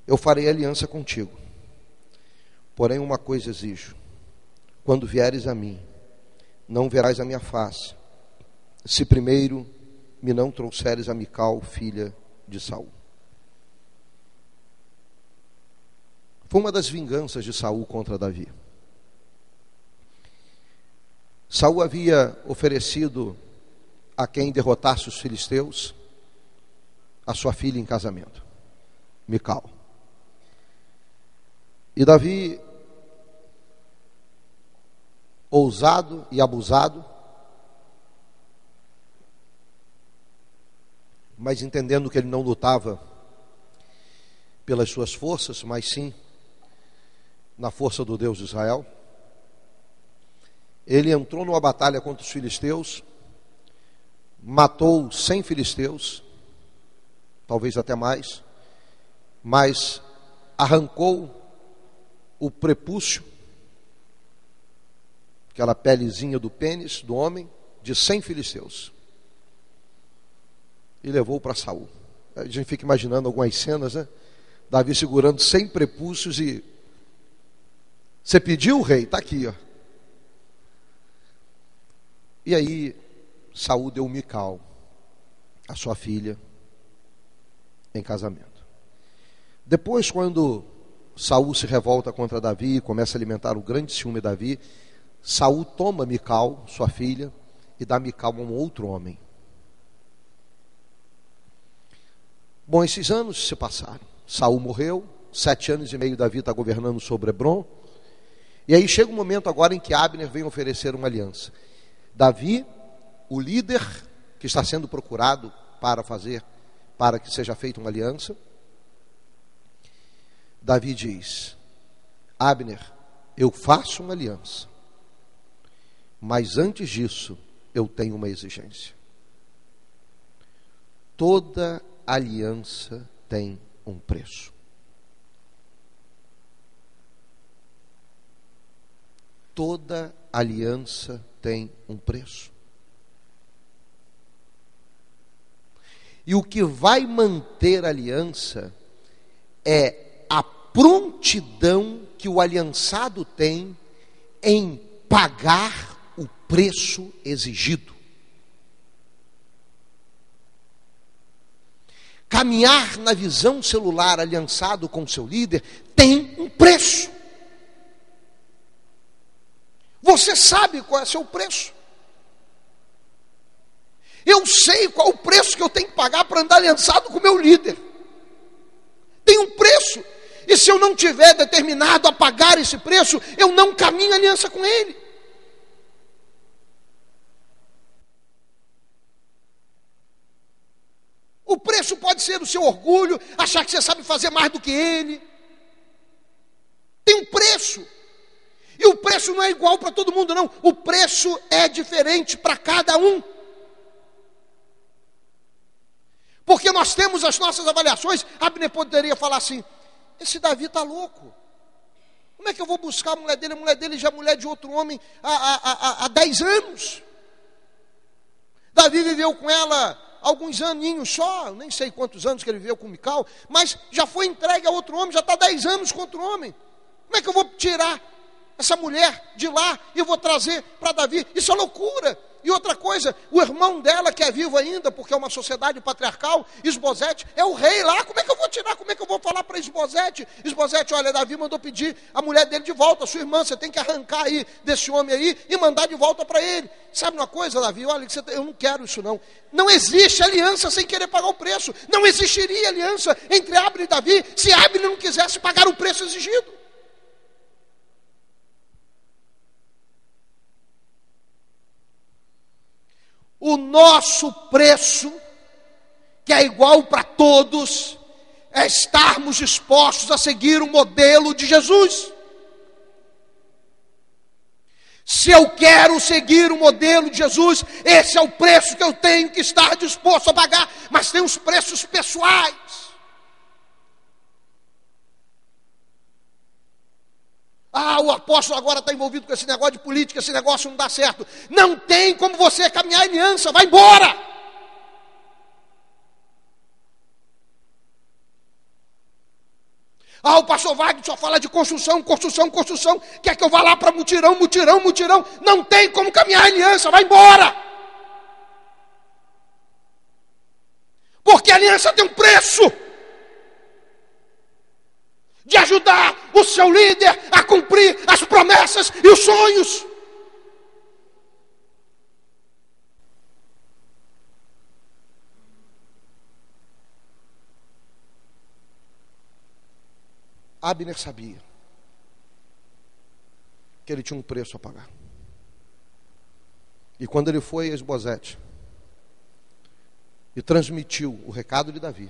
eu farei aliança contigo, porém uma coisa exijo, quando vieres a mim, não verás a minha face, se primeiro me não trouxeres a Mical, filha de Saul. Foi uma das vinganças de Saul contra Davi. Saul havia oferecido a quem derrotasse os filisteus a sua filha em casamento, Mical. E Davi, ousado e abusado, mas entendendo que ele não lutava pelas suas forças, mas sim na força do Deus de Israel, ele entrou numa batalha contra os filisteus, matou 100 filisteus, talvez até mais, mas arrancou o prepúcio, aquela pelezinha do pênis do homem, de 100 filisteus, e levou para Saul. A gente fica imaginando algumas cenas, né? Davi segurando 100 prepúcios e... Você pediu, rei? Está aqui, ó. E aí, Saul deu Mical, a sua filha, em casamento. Depois, quando Saul se revolta contra Davi e começa a alimentar o grande ciúme de Davi, Saul toma Mical, sua filha, e dá Mical a um outro homem. Bom, esses anos se passaram. Saul morreu, 7 anos e meio Davi está governando sobre Hebron. E aí chega um momento agora em que Abner vem oferecer uma aliança. Davi, o líder que está sendo procurado para que seja feita uma aliança, Davi diz: Abner, eu faço uma aliança, mas antes disso eu tenho uma exigência. Toda aliança tem um preço. Toda aliança tem um preço. E o que vai manter a aliança é a prontidão que o aliançado tem em pagar o preço exigido. Caminhar na visão celular aliançado com seu líder tem um preço. Você sabe qual é o seu preço. Eu sei qual é o preço que eu tenho que pagar para andar aliançado com o meu líder. Tem um preço. E se eu não tiver determinado a pagar esse preço, eu não caminho aliança com ele. O preço pode ser o seu orgulho, achar que você sabe fazer mais do que ele. Tem um preço. E o preço não é igual para todo mundo, não. O preço é diferente para cada um. Porque nós temos as nossas avaliações. Abner poderia falar assim: esse Davi está louco. Como é que eu vou buscar a mulher dele? A mulher dele já é mulher de outro homem há 10 anos. Davi viveu com ela alguns aninhos só, nem sei quantos anos que ele viveu com Mical, mas já foi entregue a outro homem, já está 10 anos com outro homem. Como é que eu vou tirar essa mulher de lá e eu vou trazer para Davi? Isso é loucura. E outra coisa, o irmão dela, que é vivo ainda, porque é uma sociedade patriarcal, Isbosete, é o rei lá. Como é que eu vou tirar? Como é que eu vou falar para Isbosete? Isbosete, olha, Davi mandou pedir a mulher dele de volta, a sua irmã, você tem que arrancar aí desse homem aí e mandar de volta para ele. Sabe uma coisa, Davi? Olha, eu não quero isso não. Não existe aliança sem querer pagar o preço. Não existiria aliança entre Abner e Davi se Abner não quisesse pagar o preço exigido. O nosso preço, que é igual para todos, é estarmos dispostos a seguir o modelo de Jesus. Se eu quero seguir o modelo de Jesus, esse é o preço que eu tenho que estar disposto a pagar. Mas tem os preços pessoais. O apóstolo agora está envolvido com esse negócio de política, esse negócio não dá certo. Não tem como você caminhar em aliança, vai embora. O pastor Wagner só fala de construção, construção, construção. Quer que eu vá lá para mutirão, mutirão, mutirão. Não tem como caminhar em aliança, vai embora. Porque a aliança tem um preço. De ajudar o seu líder a cumprir as promessas e os sonhos. Abner sabia que ele tinha um preço a pagar. E quando ele foi a Esbozete e transmitiu o recado de Davi,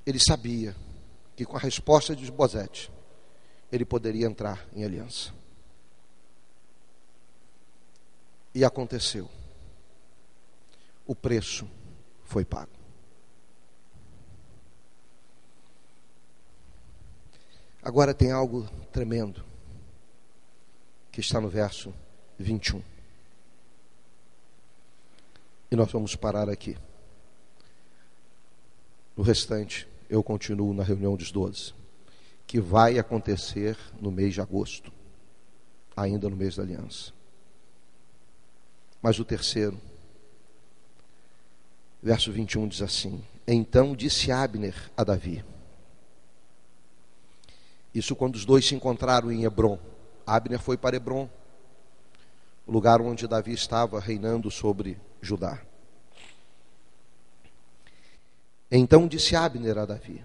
ele sabia que com a resposta de Esbozete ele poderia entrar em aliança. E aconteceu. O preço foi pago. Agora tem algo tremendo que está no verso 21. E nós vamos parar aqui. No restante, eu continuo na reunião dos 12, que vai acontecer no mês de agosto, ainda no mês da aliança. Mas o terceiro, verso 21 diz assim: então disse Abner a Davi. Isso quando os dois se encontraram em Hebrom. Abner foi para Hebrom, o lugar onde Davi estava reinando sobre Judá. Então disse Abner a Davi: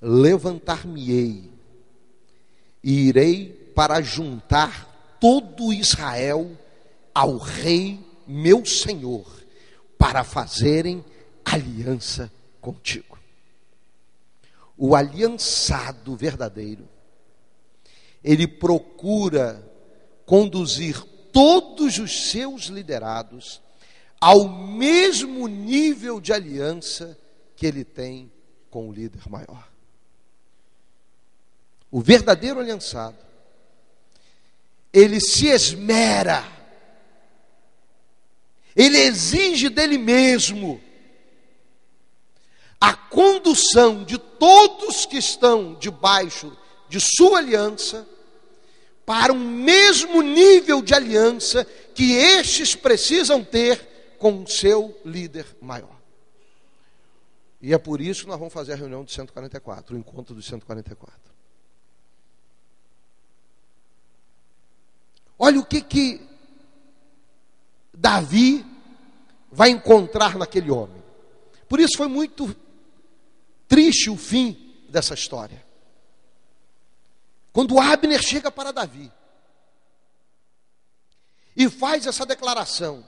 levantar-me-ei e irei para juntar todo Israel ao rei meu senhor, para fazerem aliança contigo. O aliançado verdadeiro, ele procura conduzir todos os seus liderados ao mesmo nível de aliança que ele tem com o líder maior. O verdadeiro aliançado, ele se esmera, ele exige dele mesmo a condução de todos que estão debaixo de sua aliança para um mesmo nível de aliança que estes precisam ter com o seu líder maior. E é por isso que nós vamos fazer a reunião de 144, o encontro dos 144. Olha o que Davi vai encontrar naquele homem. Por isso foi muito triste o fim dessa história. Quando Abner chega para Davi e faz essa declaração,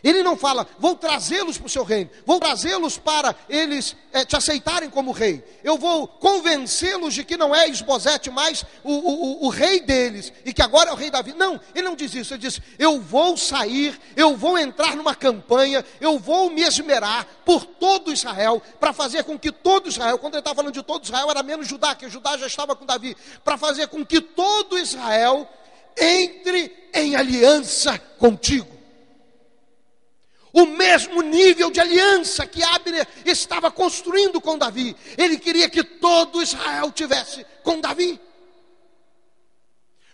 ele não fala: vou trazê-los para o seu reino, vou trazê-los para eles te aceitarem como rei, eu vou convencê-los de que não é Esbozete mais o rei deles, e que agora é o rei Davi. Não, ele não diz isso. Ele diz: eu vou sair, eu vou entrar numa campanha, eu vou me esmerar por todo Israel, para fazer com que todo Israel, quando ele estava falando de todo Israel, era menos Judá, que Judá já estava com Davi, para fazer com que todo Israel entre em aliança contigo. O mesmo nível de aliança que Abner estava construindo com Davi, ele queria que todo Israel tivesse com Davi.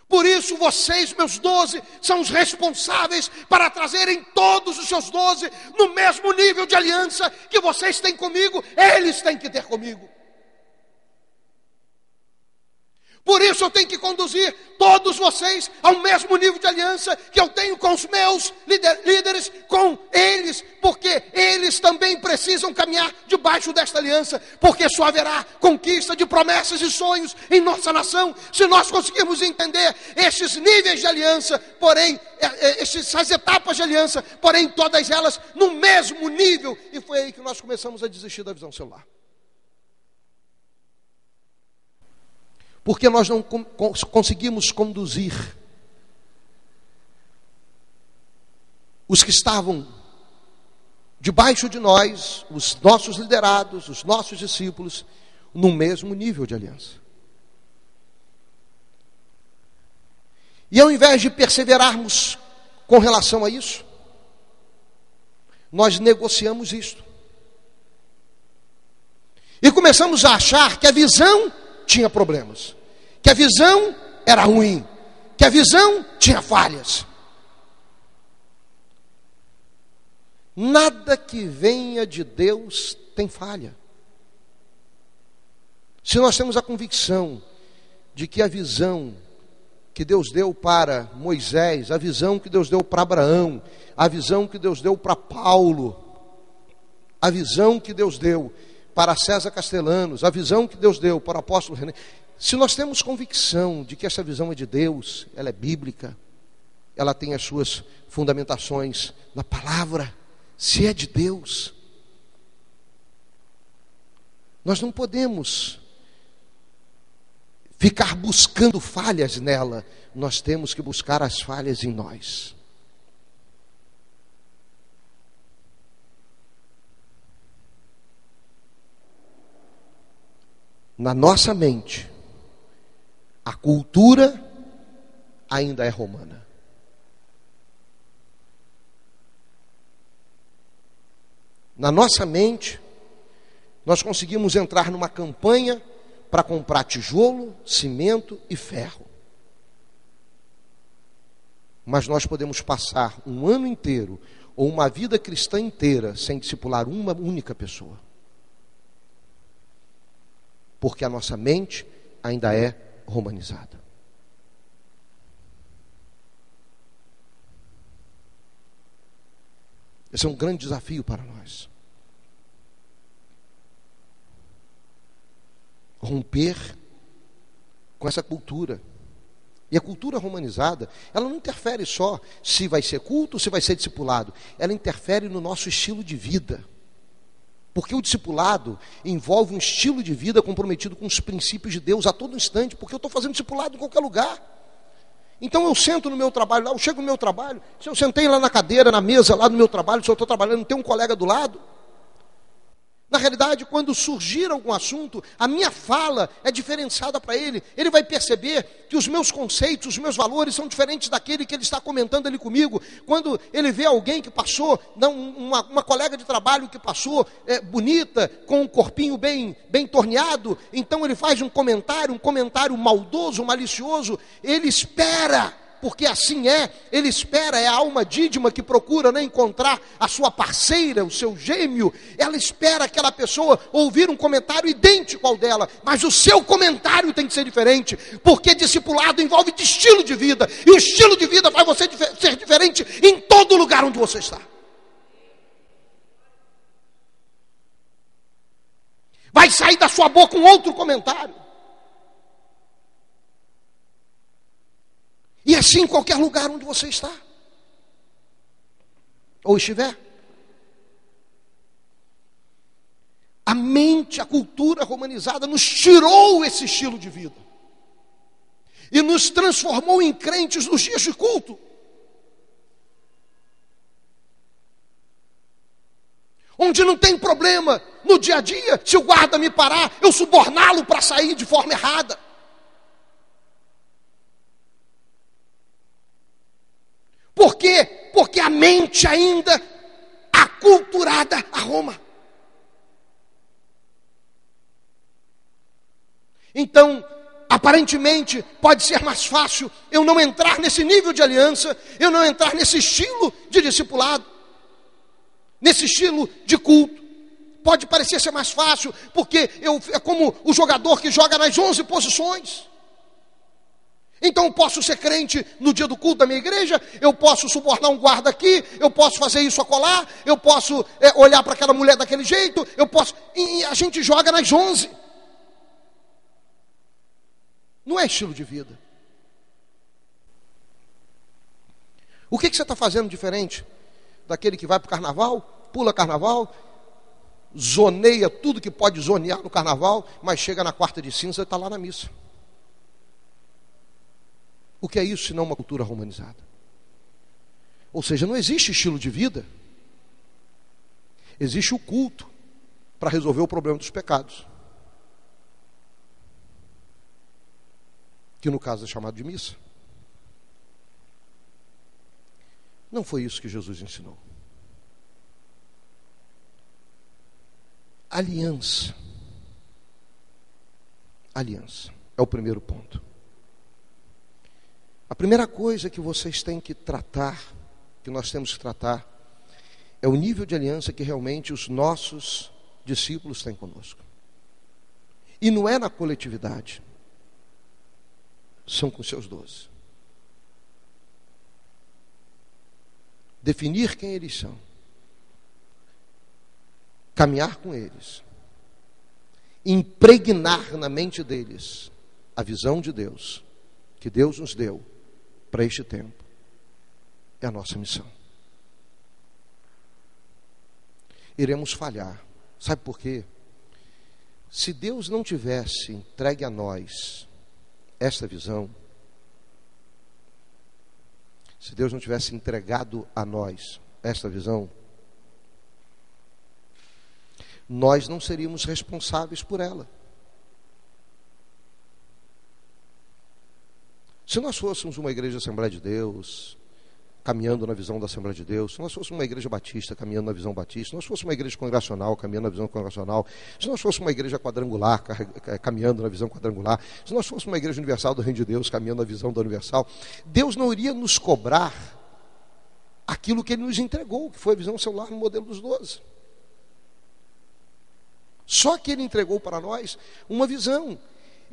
Por isso vocês, meus 12, são os responsáveis para trazerem todos os seus 12 no mesmo nível de aliança que vocês têm comigo, eles têm que ter comigo. Por isso eu tenho que conduzir todos vocês ao mesmo nível de aliança que eu tenho com os meus líderes, com eles, porque eles também precisam caminhar debaixo desta aliança, porque só haverá conquista de promessas e sonhos em nossa nação, se nós conseguirmos entender estes níveis de aliança, porém, essas etapas de aliança, porém todas elas no mesmo nível. E foi aí que nós começamos a desistir da visão celular. Porque nós não conseguimos conduzir os que estavam debaixo de nós, os nossos liderados, os nossos discípulos, no mesmo nível de aliança. E ao invés de perseverarmos com relação a isso, nós negociamos isto. E começamos a achar que a visão tinha problemas, que a visão era ruim, que a visão tinha falhas. Nada que venha de Deus tem falha. Se nós temos a convicção de que a visão que Deus deu para Moisés, a visão que Deus deu para Abraão, a visão que Deus deu para Paulo, a visão que Deus deu para César Castellanos, a visão que Deus deu para o apóstolo René, Se nós temos convicção de que essa visão é de Deus, ela é bíblica, ela tem as suas fundamentações na palavra, se é de Deus, nós não podemos ficar buscando falhas nela, nós temos que buscar as falhas em nós. Na nossa mente, a cultura ainda é romana. Na nossa mente, nós conseguimos entrar numa campanha para comprar tijolo, cimento e ferro. Mas nós podemos passar um ano inteiro ou uma vida cristã inteira sem discipular uma única pessoa. Porque a nossa mente ainda é romanizada. Esse é um grande desafio para nós. Romper com essa cultura. E a cultura romanizada, ela não interfere só se vai ser culto ou se vai ser discipulado. Ela interfere no nosso estilo de vida. Porque o discipulado envolve um estilo de vida comprometido com os princípios de Deus a todo instante, porque eu estou fazendo discipulado em qualquer lugar. Então eu sento no meu trabalho lá, eu chego no meu trabalho, se eu sentei lá na cadeira, na mesa lá no meu trabalho, se eu estou trabalhando, não tem um colega do lado. Na realidade, quando surgir algum assunto, a minha fala é diferenciada para ele. Ele vai perceber que os meus conceitos, os meus valores são diferentes daquele que ele está comentando ali comigo. Quando ele vê alguém que passou, uma colega de trabalho que passou bonita, com um corpinho bem torneado, então ele faz um comentário maldoso, malicioso, ele espera. Porque assim ele espera, é a alma dídima que procura, né, encontrar a sua parceira, o seu gêmeo. Ela espera aquela pessoa ouvir um comentário idêntico ao dela, mas o seu comentário tem que ser diferente, porque discipulado envolve de estilo de vida, e o estilo de vida faz você ser diferente em todo lugar onde você está. Vai sair da sua boca um outro comentário. E assim em qualquer lugar onde você está. Ou estiver. A mente, a cultura romanizada nos tirou esse estilo de vida. E nos transformou em crentes nos dias de culto. Onde não tem problema no dia a dia, se o guarda me parar, eu suborná-lo para sair de forma errada. Por quê? Porque a mente ainda aculturada a Roma. Então, aparentemente, pode ser mais fácil eu não entrar nesse nível de aliança, eu não entrar nesse estilo de discipulado, nesse estilo de culto. Pode parecer ser mais fácil, porque é como o jogador que joga nas 11 posições. Então eu posso ser crente no dia do culto da minha igreja, eu posso subornar um guarda aqui, eu posso fazer isso acolá, eu posso olhar para aquela mulher daquele jeito, e a gente joga nas 11. Não é estilo de vida. O que você está fazendo diferente daquele que vai para o carnaval, pula carnaval, zoneia tudo que pode zonear no carnaval, mas chega na quarta de cinza e está lá na missa? O que é isso senão uma cultura romanizada? Ou seja, não existe estilo de vida. Existe o culto para resolver o problema dos pecados. Que no caso é chamado de missa. Não foi isso que Jesus ensinou. Aliança. Aliança é o primeiro ponto. A primeira coisa que vocês têm que tratar, que nós temos que tratar, é o nível de aliança que realmente os nossos discípulos têm conosco. E não é na coletividade, são com seus 12. Definir quem eles são, caminhar com eles, impregnar na mente deles a visão de Deus, que Deus nos deu para este tempo, é a nossa missão. Iremos falhar. Sabe por quê? Se Deus não tivesse entregue a nós esta visão, se Deus não tivesse entregado a nós esta visão, nós não seríamos responsáveis por ela. Se nós fôssemos uma igreja Assembleia de Deus, caminhando na visão da Assembleia de Deus, se nós fôssemos uma igreja batista, caminhando na visão batista, se nós fôssemos uma igreja congregacional, caminhando na visão congregacional, se nós fôssemos uma igreja quadrangular, caminhando na visão quadrangular, se nós fôssemos uma igreja universal do Reino de Deus, caminhando na visão da universal, Deus não iria nos cobrar aquilo que Ele nos entregou, que foi a visão celular no modelo dos 12. Só que Ele entregou para nós uma visão,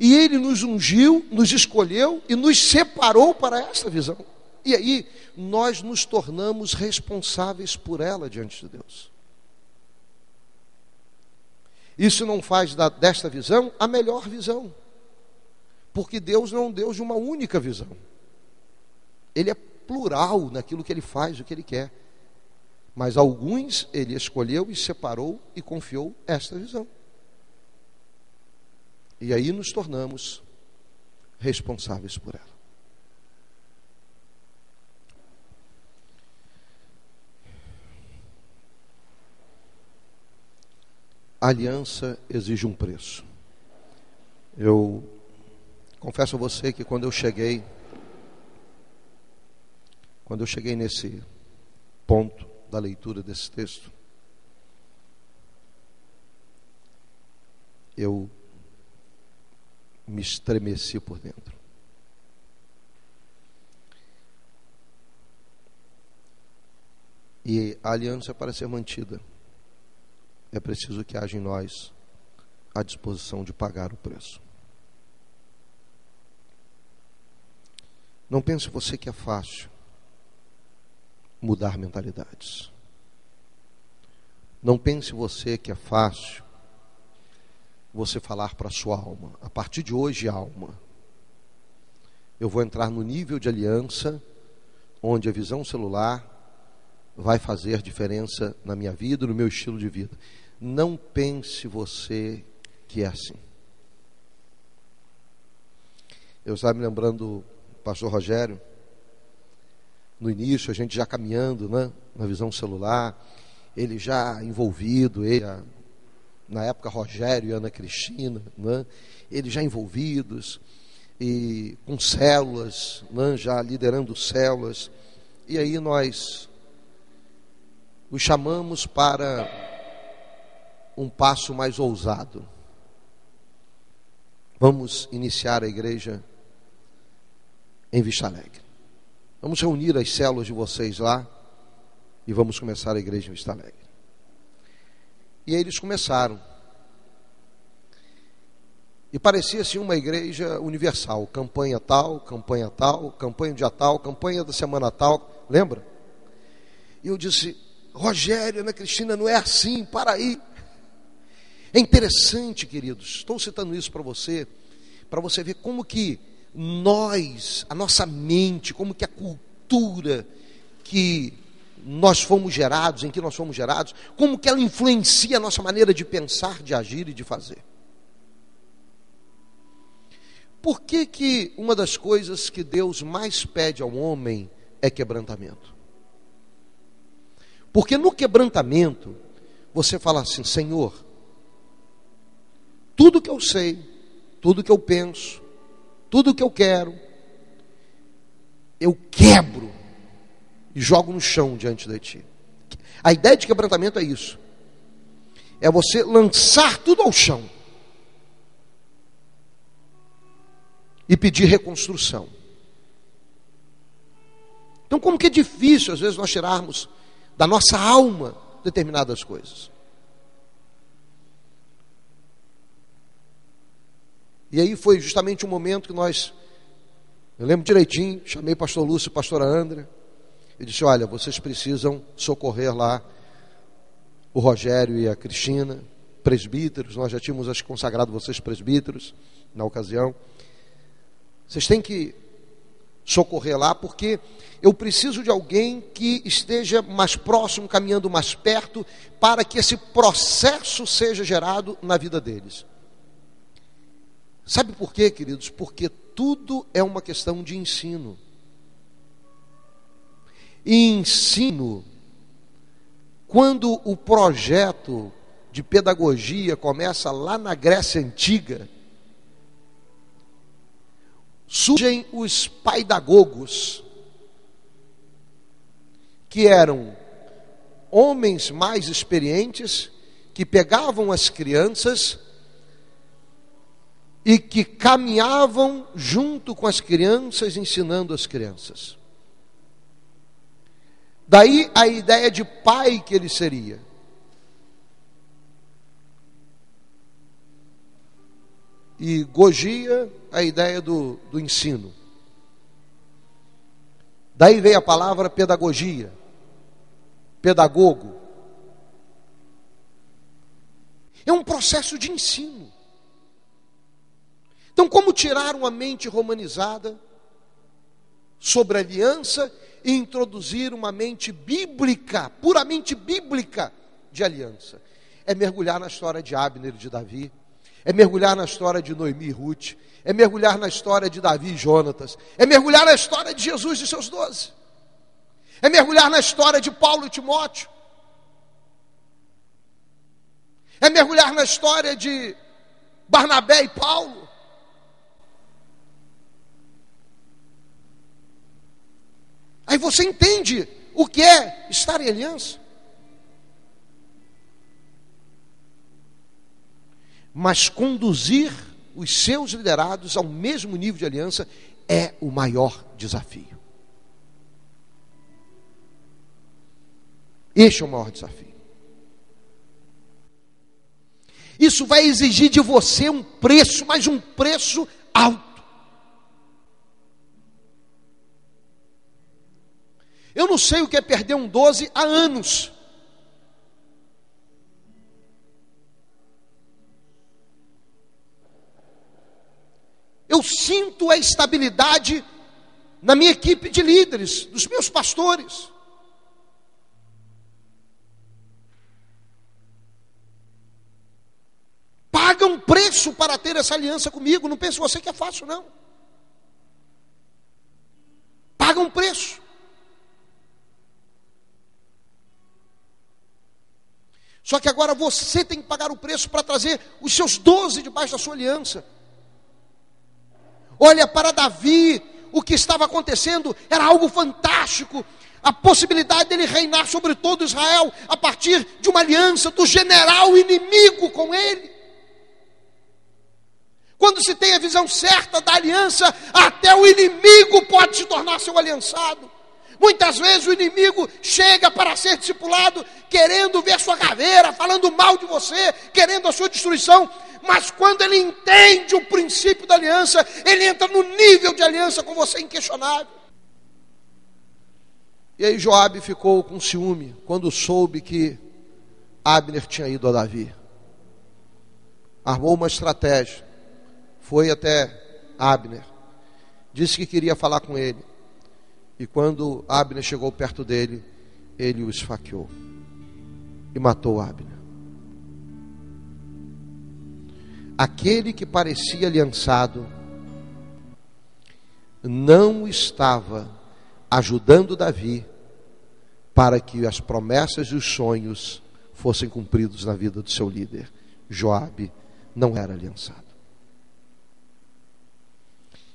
e Ele nos ungiu, nos escolheu e nos separou para essa visão. E aí, nós nos tornamos responsáveis por ela diante de Deus. Isso não faz desta visão a melhor visão. Porque Deus não é um Deus de uma única visão. Ele é plural naquilo que Ele faz, o que Ele quer. Mas alguns Ele escolheu e separou e confiou esta visão. E aí nos tornamos responsáveis por ela. A aliança exige um preço. Eu confesso a você que quando eu cheguei nesse ponto da leitura desse texto, eu me estremeci por dentro. E a aliança, para ser mantida, é preciso que haja em nós a disposição de pagar o preço. Não pense você que é fácil mudar mentalidades. Não pense você que é fácil você falar para a sua alma: a partir de hoje, alma, eu vou entrar no nível de aliança onde a visão celular vai fazer diferença na minha vida, no meu estilo de vida. Não pense você que é assim. Eu estava me lembrando do pastor Rogério, no início, a gente já caminhando, né, na visão celular, ele já envolvido, na época Rogério e Ana Cristina, né, eles já envolvidos, e com células, né, já liderando células, e aí nós os chamamos para um passo mais ousado. Vamos iniciar a igreja em Vista Alegre. Vamos reunir as células de vocês lá e vamos começar a igreja em Vista Alegre. E aí eles começaram. E parecia assim uma igreja universal, campanha tal, campanha dia tal, campanha da semana tal, lembra? E eu disse: Rogério, Ana Cristina, não é assim, para aí. É interessante, queridos, estou citando isso para você ver como que a nossa mente, como que a cultura que nós fomos gerados, em que nós fomos gerados, como que ela influencia a nossa maneira de pensar, de agir e de fazer. Por que uma das coisas que Deus mais pede ao homem é quebrantamento? Porque no quebrantamento, você fala assim: Senhor, tudo que eu sei, tudo que eu penso, tudo que eu quero, eu quebro e jogo no chão diante de Ti. A ideia de quebrantamento é isso. É você lançar tudo ao chão e pedir reconstrução. Então, como que é difícil às vezes nós tirarmos da nossa alma determinadas coisas. E aí foi justamente um momento que eu lembro direitinho, chamei pastor Lúcio e pastora André, e disse: olha, vocês precisam socorrer lá o Rogério e a Cristina, presbíteros, nós já tínhamos consagrado vocês presbíteros na ocasião. Vocês têm que socorrer lá, porque eu preciso de alguém que esteja mais próximo, caminhando mais perto, para que esse processo seja gerado na vida deles. Sabe por quê, queridos? Porque tudo é uma questão de ensino. E ensino, quando o projeto de pedagogia começa lá na Grécia Antiga, surgem os paidagogos, que eram homens mais experientes, que pegavam as crianças e que caminhavam junto com as crianças, ensinando as crianças. Daí a ideia de pai que ele seria. E Gogia, a ideia do ensino. Daí veio a palavra pedagogia, pedagogo. É um processo de ensino. Então, como tirar uma mente romanizada sobre a aliança e introduzir uma mente bíblica, puramente bíblica de aliança? É mergulhar na história de Abner e de Davi, é mergulhar na história de Noemi e Ruth, é mergulhar na história de Davi e Jonatas, é mergulhar na história de Jesus e seus 12, é mergulhar na história de Paulo e Timóteo, é mergulhar na história de Barnabé e Paulo. Aí você entende o que é estar em aliança. Mas conduzir os seus liderados ao mesmo nível de aliança é o maior desafio. Este é o maior desafio. Isso vai exigir de você um preço, mas um preço alto. Eu não sei o que é perder um 12 há anos. Eu sinto a estabilidade na minha equipe de líderes, dos meus pastores. Pagam um preço para ter essa aliança comigo. Não pense você que é fácil, não. Pagam um preço. Só que agora você tem que pagar o preço para trazer os seus 12 debaixo da sua aliança. Olha, para Davi, o que estava acontecendo era algo fantástico. A possibilidade dele reinar sobre todo Israel a partir de uma aliança do general inimigo com ele. Quando se tem a visão certa da aliança, até o inimigo pode se tornar seu aliançado. Muitas vezes o inimigo chega para ser discipulado, querendo ver sua caveira, falando mal de você, querendo a sua destruição. Mas quando ele entende o princípio da aliança, ele entra no nível de aliança com você inquestionável. E aí Joabe ficou com ciúme quando soube que Abner tinha ido a Davi. Armou uma estratégia, foi até Abner, disse que queria falar com ele. E quando Abner chegou perto dele, ele o esfaqueou e matou Abner. Aquele que parecia aliançado não estava ajudando Davi para que as promessas e os sonhos fossem cumpridos na vida do seu líder. Joabe não era aliançado.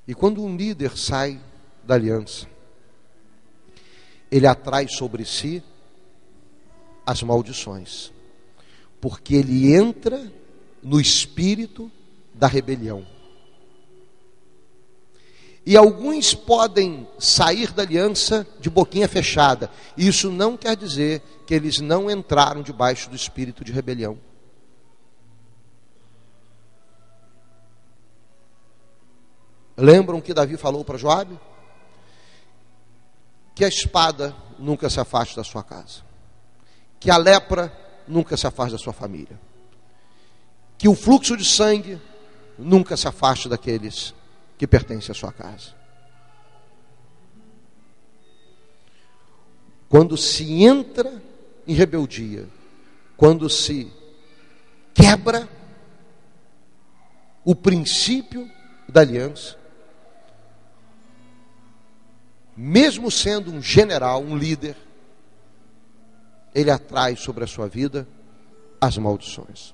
E quando um líder sai da aliança, ele atrai sobre si as maldições, porque ele entra no espírito da rebelião. E alguns podem sair da aliança de boquinha fechada. Isso não quer dizer que eles não entraram debaixo do espírito de rebelião. Lembram que Davi falou para Joabe? Que a espada nunca se afaste da sua casa, que a lepra nunca se afaste da sua família, que o fluxo de sangue nunca se afaste daqueles que pertence à sua casa. Quando se entra em rebeldia, quando se quebra o princípio da aliança, mesmo sendo um general, um líder, ele atrai sobre a sua vida as maldições.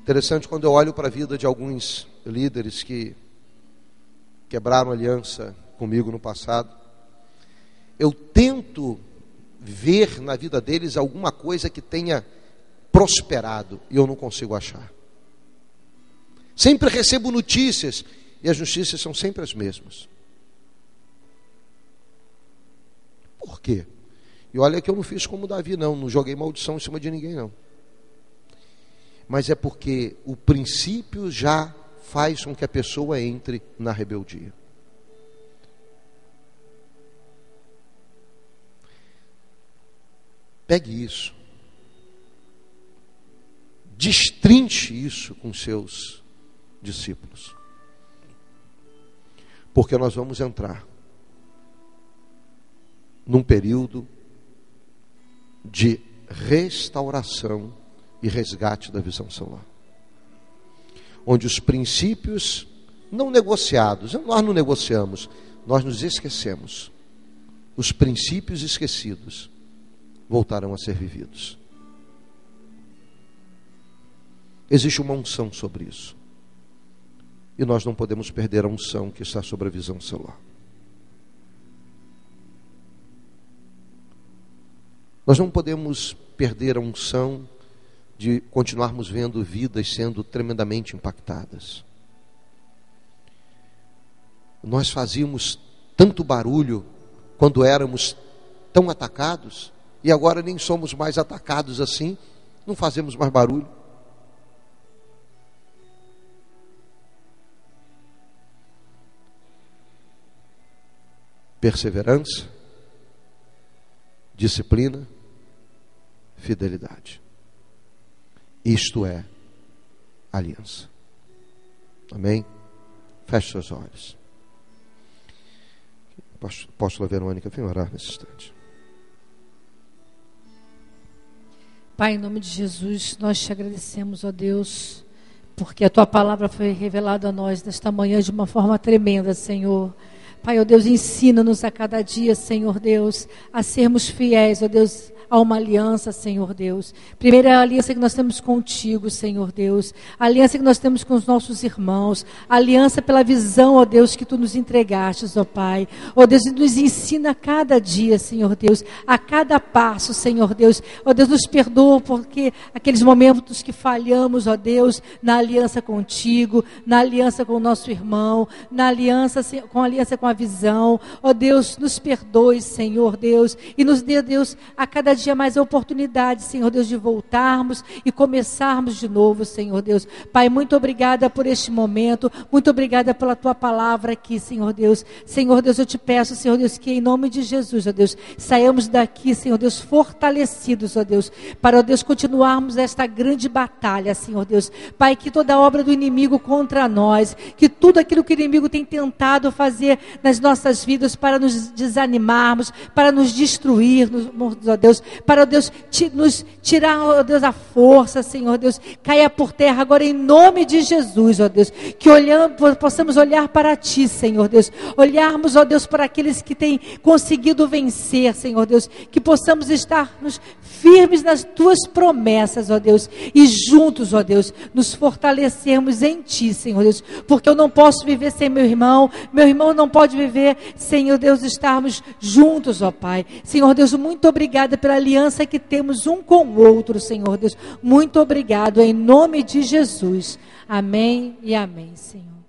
Interessante, quando eu olho para a vida de alguns líderes que quebraram aliança comigo no passado, eu tento ver na vida deles alguma coisa que tenha prosperado e eu não consigo achar. Sempre recebo notícias e as notícias são sempre as mesmas. Por quê? E olha que eu não fiz como Davi, não joguei maldição em cima de ninguém, não. Mas é porque o princípio já faz com que a pessoa entre na rebeldia. Pegue isso, destrinche isso com seus discípulos, porque nós vamos entrar num período de restauração e resgate da visão celular, onde os princípios não negociados, nós não negociamos, nós nos esquecemos, os princípios esquecidos voltarão a ser vividos. Existe uma unção sobre isso, e nós não podemos perder a unção que está sobre a visão celular. Nós não podemos perder a unção de continuarmos vendo vidas sendo tremendamente impactadas. Nós fazíamos tanto barulho quando éramos tão atacados, e agora nem somos mais atacados assim, não fazemos mais barulho. Perseverança, disciplina, fidelidade. Isto é aliança. Amém? Feche seus olhos. Apóstola Verônica, vem orar nesse instante. Pai, em nome de Jesus, nós te agradecemos, ó Deus, porque a tua palavra foi revelada a nós nesta manhã de uma forma tremenda, Senhor. Pai, ó Deus, ensina-nos a cada dia, Senhor Deus, a sermos fiéis, ó Deus, a uma aliança, Senhor Deus. Primeiro é a aliança que nós temos contigo, Senhor Deus. A aliança que nós temos com os nossos irmãos. A aliança pela visão, ó Deus, que tu nos entregastes, ó Pai. Ó Deus, nos ensina a cada dia, Senhor Deus, a cada passo, Senhor Deus. Ó Deus, nos perdoa porque aqueles momentos que falhamos, ó Deus, na aliança contigo, na aliança com o nosso irmão, na aliança com a visão. Ó Deus, nos perdoe, Senhor Deus, e nos dê, Deus, a cada dia mais a oportunidade, Senhor Deus, de voltarmos e começarmos de novo, Senhor Deus. Pai, muito obrigada por este momento, muito obrigada pela tua palavra aqui, Senhor Deus. Senhor Deus, eu te peço, Senhor Deus, que em nome de Jesus, ó Deus, saiamos daqui, Senhor Deus, fortalecidos, ó Deus, para, ó Deus, continuarmos esta grande batalha, Senhor Deus. Pai, que toda obra do inimigo contra nós, que tudo aquilo que o inimigo tem tentado fazer nas nossas vidas para nos desanimarmos, para nos destruirmos, ó Deus, para, Deus, nos tirar, ó Deus, a força, Senhor Deus, caia por terra agora em nome de Jesus, ó Deus, que possamos olhar para Ti, Senhor Deus, olharmos, ó Deus, para aqueles que têm conseguido vencer, Senhor Deus, que possamos estarmos firmes nas Tuas promessas, ó Deus, e juntos, ó Deus, nos fortalecermos em Ti, Senhor Deus, porque eu não posso viver sem meu irmão não pode viver sem, ó Deus, estarmos juntos, ó Pai. Senhor Deus, muito obrigada pela aliança que temos um com o outro, Senhor Deus. Muito obrigado, em nome de Jesus. Amém e amém, Senhor.